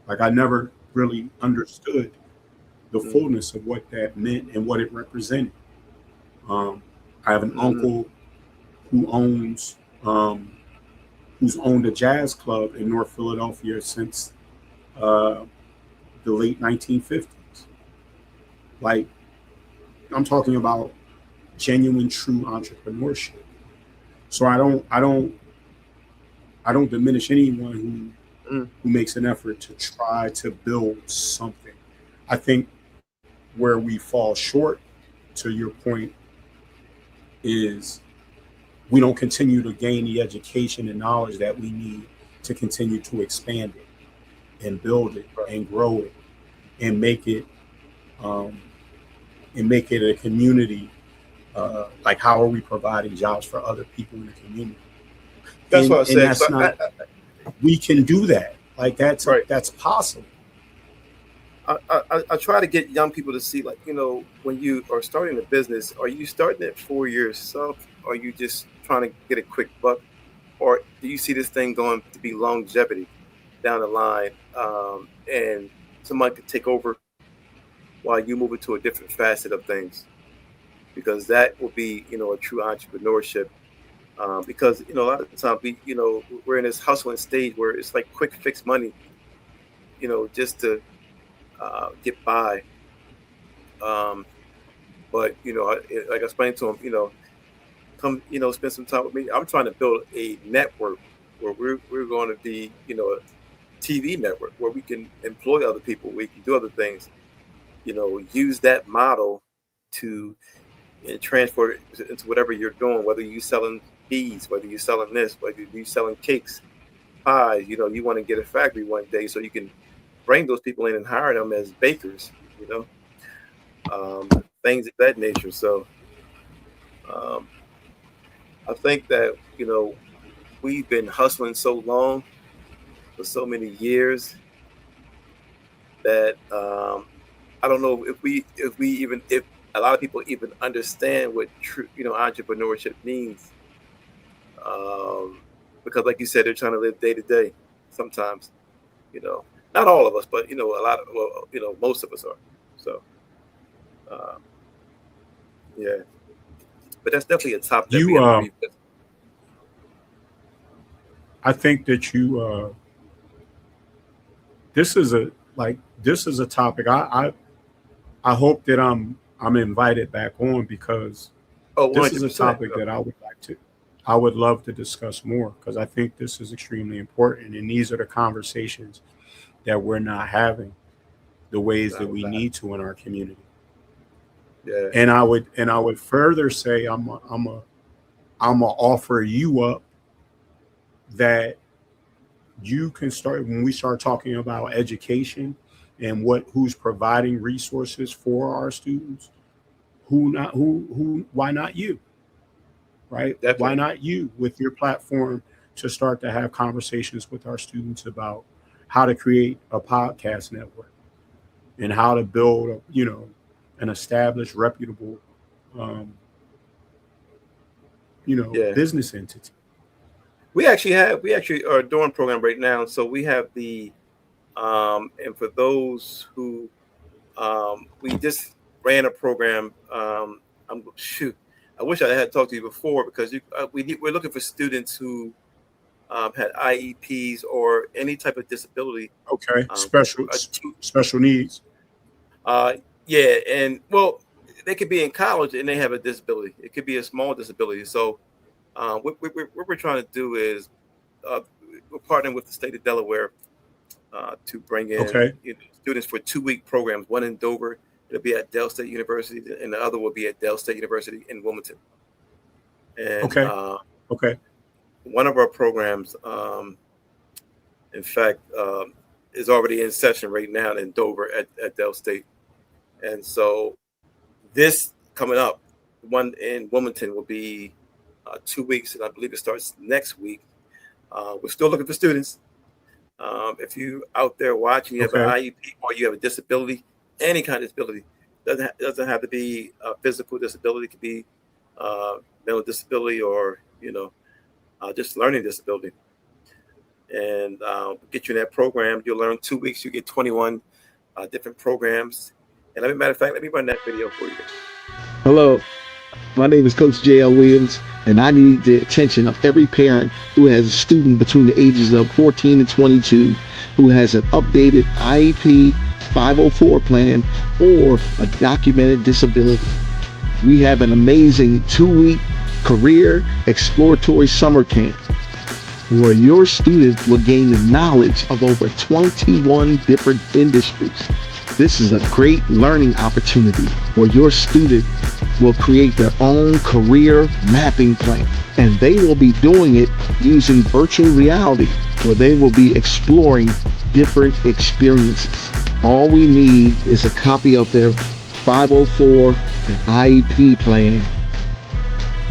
Like, I never really understood the fullness of what that meant and what it represented. I have an uncle who owns who's owned a jazz club in North Philadelphia since the late 1950s. Like, I'm talking about genuine, true entrepreneurship. So I don't diminish anyone who makes an effort to try to build something. I think where we fall short, to your point, is we don't continue to gain the education and knowledge that we need to continue to expand it and build it and grow it and make it a community. Like, how are we providing jobs for other people in the community? That's what I said. We can do that. Like, that's possible. I try to get young people to see, like, when you are starting a business, are you starting it for yourself? Or are you just trying to get a quick buck? Or do you see this thing going to be longevity down the line, and somebody could take over while you move into a different facet of things? Because that will be, a true entrepreneurship, because a lot of the time we're in this hustling stage where it's like quick fix money, just to get by. But like I explained to him, come spend some time with me. I'm trying to build a network where we're going to be a TV network where we can employ other people, we can do other things, use that model to transfer it into whatever you're doing, whether you're selling beads, whether you're selling this, whether you're selling cakes, pies. You want to get a factory one day so you can bring those people in and hire them as bakers, things of that nature. So I think that we've been hustling so long for so many years that I don't know if a lot of people even understand what true entrepreneurship means, because like you said, they're trying to live day to day sometimes. Not all of us, but a lot of most of us are. So yeah, but that's definitely a topic that we have to revisit. I think that this is a topic I hope that I'm invited back on, because this is a topic that I would love to discuss more, because I think this is extremely important, and these are the conversations that we're not having the ways that we need to in our community. Yeah. And I would further say I'm a offer you up that you can start, when we start talking about education and who's providing resources for our students, why not you, right? Definitely. Why not you with your platform to start to have conversations with our students about how to create a podcast network and how to build an established, reputable business entity. We actually are doing a program right now. So we have the and for those who we just ran a program. I wish I had talked to you before, because we're looking for students who had IEPs or any type of disability. Okay, special needs. Yeah, and well, they could be in college and they have a disability. It could be a small disability. So what we're trying to do is we're partnering with the state of Delaware to bring in students for 2-week programs. One in Dover, it'll be at Dell State University, and the other will be at Dell State University in Wilmington. And one of our programs, in fact, is already in session right now in Dover at Dell State. And so this coming up, one in Wilmington, will be 2 weeks, and I believe it starts next week. We're still looking for students. If you out there watching, you have an IEP or you have a disability, any kind of disability, doesn't have to be a physical disability. It could be mental disability or just learning disability. And get you in that program. You'll learn 2 weeks. You get 21 different programs. And as a matter of fact, let me run that video for you. Hello, my name is Coach JL Williams, and I need the attention of every parent who has a student between the ages of 14 and 22 who has an updated IEP 504 plan or a documented disability. We have an amazing 2-week career exploratory summer camp where your student will gain the knowledge of over 21 different industries. This is a great learning opportunity where your student will create their own career mapping plan, and they will be doing it using virtual reality, where they will be exploring different experiences. All we need is a copy of their 504 and IEP plan,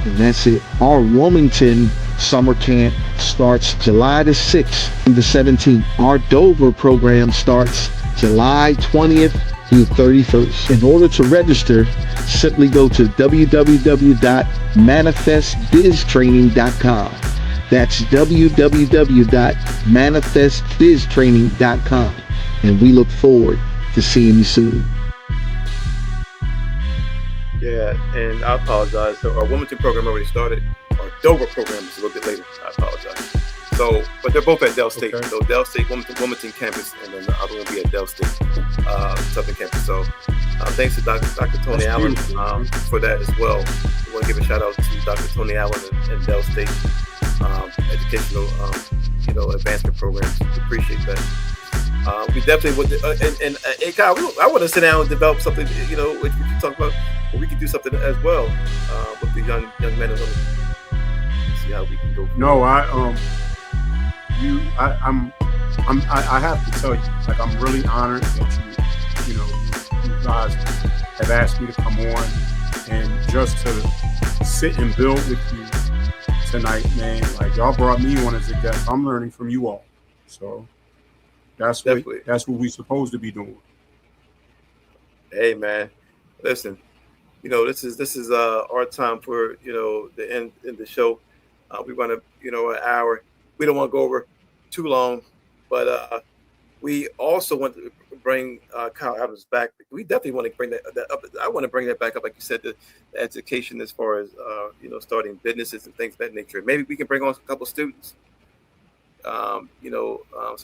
and that's it. Our Wilmington summer camp starts July the 6th through the 17th. Our Dover program starts July 20th through 31st. In order to register, simply go to www.manifestbiztraining.com. That's www.manifestbiztraining.com. And we look forward to seeing you soon. Yeah, and I apologize. So our Wilmington program already started. Our Dover program is a little bit later. I apologize. So, but they're both at Dell State. Okay. So Dell State Wilmington campus, and then the other one will be at Dell State Southern campus. So thanks to Dr. Tony Allen for that as well. We want to give a shout out to Dr. Tony Allen and Dell State educational advancement programs. We appreciate that. We definitely would, and Kyle, I want to sit down and develop something, which we can talk about, but we can do something as well with the young men and women. See how we can go. No, I have to tell you, like, I'm really honored that you guys have asked me to come on and just to sit and build with you tonight, man. Like, y'all brought me on as a guest. I'm learning from you all, so that's what we're supposed to be doing. Hey, man, listen, this is our time for the end in the show. We run an hour. We don't want to go over too long, but we also want to bring Kyle Adams back. We definitely want to bring that up. I want to bring that back up, like you said, the education as far as starting businesses and things of that nature. Maybe we can bring on a couple students. Some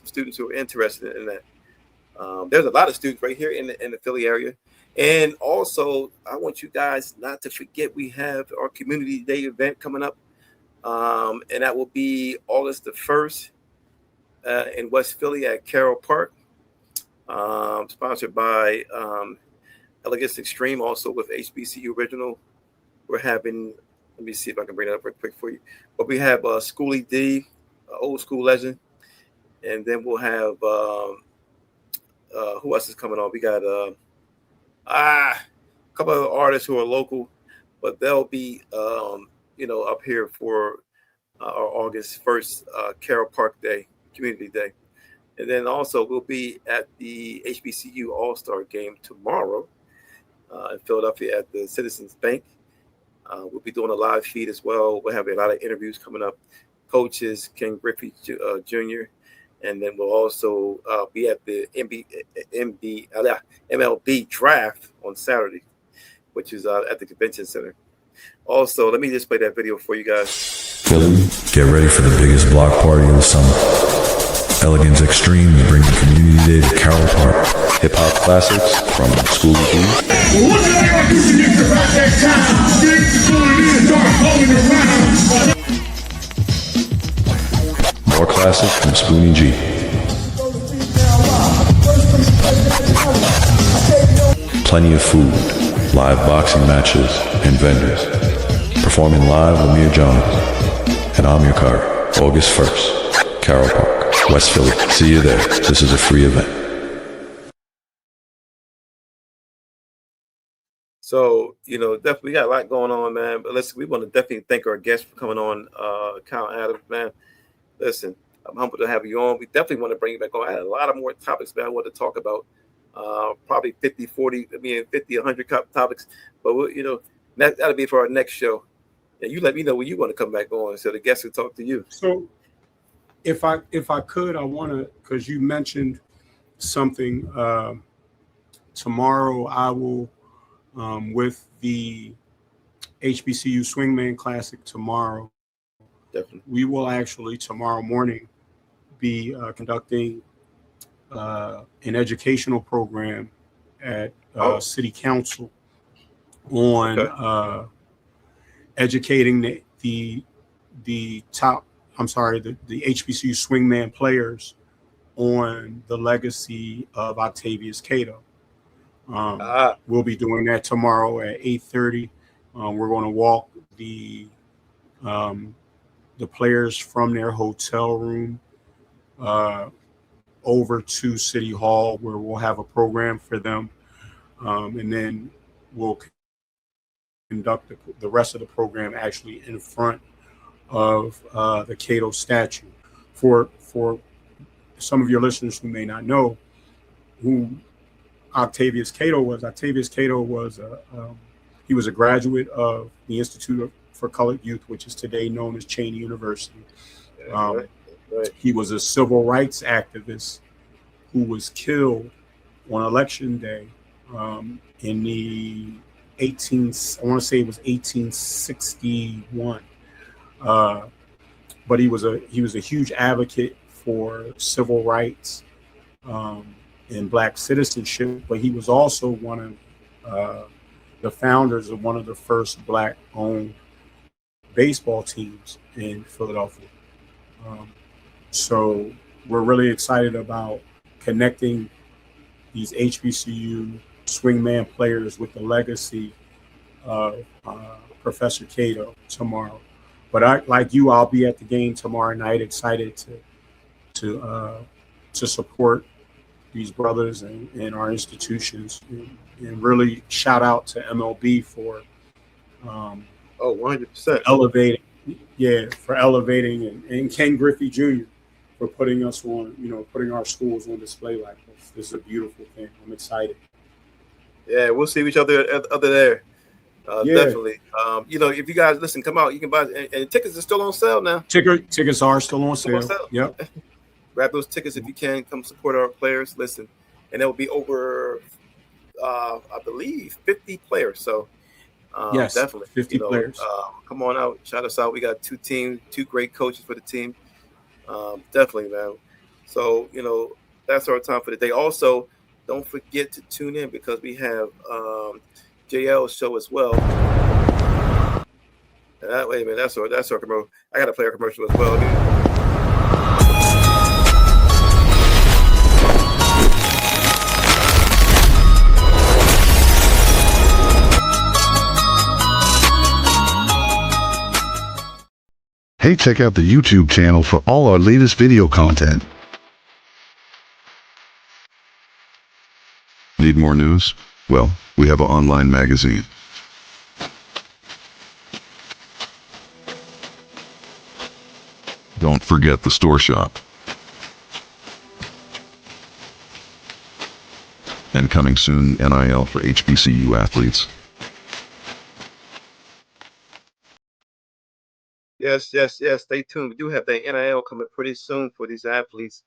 students who are interested in that. There's a lot of students right here in the Philly area. And also, I want you guys not to forget we have our Community Day event coming up. And that will be August the 1st in West Philly at Carroll Park, sponsored by Elegance Extreme, also with HBCU Original. We're having, let me see if I can bring that up real quick for you. But we have Schoolie D, old school legend. And then we'll have, who else is coming on? We got a couple of artists who are local, but they'll be up here for our August 1st Carroll Park Day, Community Day. And then also we'll be at the HBCU All-Star Game tomorrow in Philadelphia at the Citizens Bank. We'll be doing a live feed as well. We'll have a lot of interviews coming up. Coaches, Ken Griffey Jr., and then we'll also be at the MLB draft on Saturday, which is at the Convention Center. Also, let me just play that video for you guys. Philly, get ready for the biggest block party of the summer. Elegance Extreme will bring the Community Day to Carroll Park. Hip-hop classics from School of D. More classics from Spoonie G. Plenty of food, live boxing matches, and vendors. Performing live with Amir Jones and Amir Carter, August 1st, Carroll Park, West Philly. See you there. This is a free event. So, definitely got a lot going on, man. But we want to definitely thank our guests for coming on, Kyle Adams, man. Listen, I'm humbled to have you on. We definitely want to bring you back on. I had a lot of more topics that I want to talk about. Probably 50, 100 topics. But, that'll be for our next show. And you let me know when you want to come back on so the guests can talk to you. So if I could, I want to, because you mentioned something, tomorrow I will, with the HBCU Swingman Classic tomorrow, definitely. We will actually tomorrow morning be conducting an educational program at City Council on educating the HBCU Swingman players on the legacy of Octavius Cato. We'll be doing that tomorrow at 8:30. We're going to walk the players from their hotel room over to City Hall, where we'll have a program for them, and then we'll conduct the rest of the program actually in front of the Cato statue. For some of your listeners who may not know who Octavius Cato was, he was a graduate of the Institute for Colored Youth, which is today known as Cheney University. Right. He was a civil rights activist who was killed on Election Day in the 1861. But he was a huge advocate for civil rights and Black citizenship. But he was also one of the founders of one of the first Black-owned baseball teams in Philadelphia. So we're really excited about connecting these HBCU swingman players with the legacy of Professor Cato tomorrow. But like you, I'll be at the game tomorrow night, excited to support these brothers and our institutions, and really shout out to MLB for 100% elevating, and Ken Griffey Jr. for putting us on, putting our schools on display like this. This is a beautiful thing. I'm excited. Yeah, we'll see each other there. Definitely. If you guys listen, come out. You can buy, and tickets are still on sale now. Tickets are still on sale. Yep. Grab those tickets if you can. Come support our players. Listen, and there will be over, I believe, 50 players. So, yes, definitely 50 players. Come on out. Shout us out. We got 2 teams, 2 great coaches for the team. Definitely, man. So, that's our time for the day. Also, don't forget to tune in because we have JL's show as well. Wait a minute, that's our commercial. I got to play a commercial as well, dude. Hey, check out the YouTube channel for all our latest video content. Need more news? Well, we have an online magazine. Don't forget the store shop. And coming soon, NIL for HBCU athletes. Yes. Stay tuned. We do have the NIL coming pretty soon for these athletes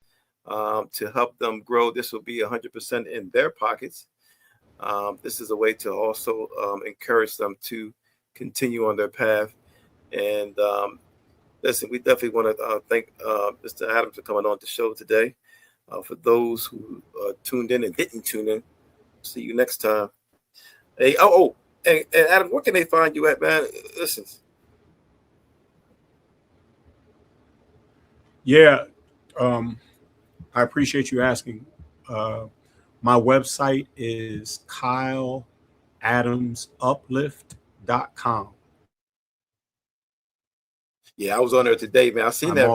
to help them grow. This will be 100% in their pockets. This is a way to also encourage them to continue on their path. And listen, we definitely want to thank Mr. Adams for coming on the show today. For those who tuned in and didn't tune in, see you next time. Hey, and Adam, where can they find you at, man? Listen. Yeah, I appreciate you asking. My website is kyleadamsuplift.com. Yeah, I was on there today, man. I seen that. I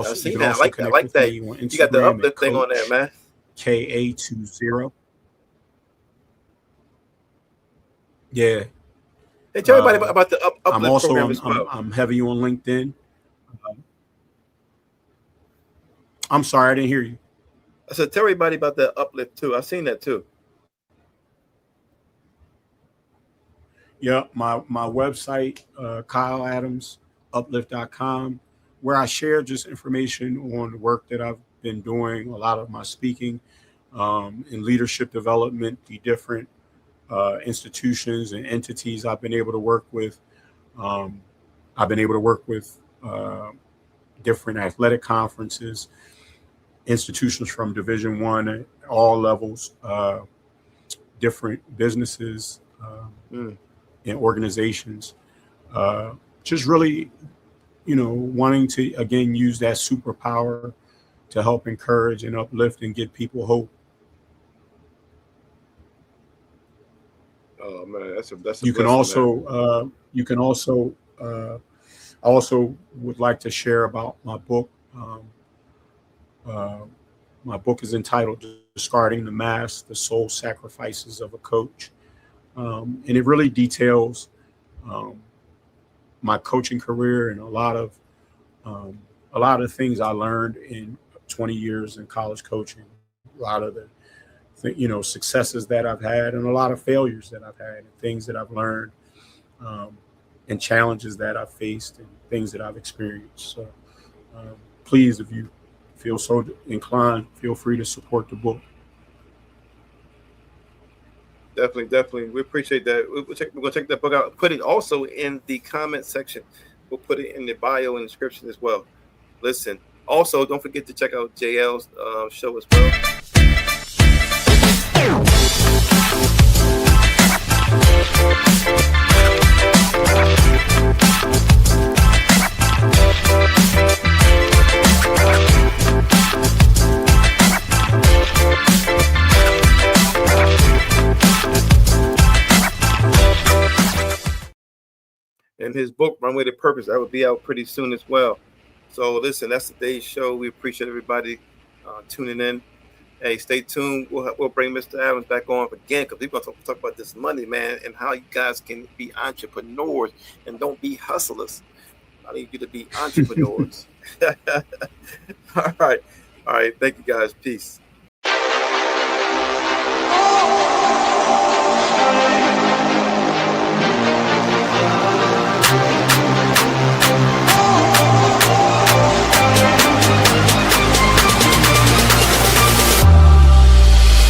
like that. You got the uplift thing on there, man. KA20. Yeah. Hey, tell everybody about the uplift I'm also program as well. I'm heavy on LinkedIn. I'm sorry, I didn't hear you. I said, tell everybody about the uplift too. I've seen that too. Yeah, my website, kyleadamsuplift.com, where I share just information on the work that I've been doing, a lot of my speaking in leadership development, the different institutions and entities I've been able to work with. I've been able to work with different athletic conferences, institutions from Division I at all levels, different businesses and organizations. Just really, wanting to, again, use that superpower to help encourage and uplift and give people hope. Oh man, that's a you can also I also would like to share about my book. My book is entitled Discarding the Mask, The Soul Sacrifices of a Coach. And it really details my coaching career and a lot of things I learned in 20 years in college coaching, a lot of the successes that I've had and a lot of failures that I've had and things that I've learned and challenges that I've faced and things that I've experienced. So please, if you feel so inclined, feel free to support the book. Definitely. We appreciate that. We're going to check that book out. Put it also in the comment section. We'll put it in the bio and description as well. Listen, also don't forget to check out JL's show as well. And his book, Runway to Purpose, that will be out pretty soon as well. So listen, that's today's show. We appreciate everybody tuning in. Hey, stay tuned. We'll bring Mr. Adams back on again because we're going to talk about this money, man, and how you guys can be entrepreneurs and don't be hustlers. I need you to be entrepreneurs. All right. Thank you, guys. Peace.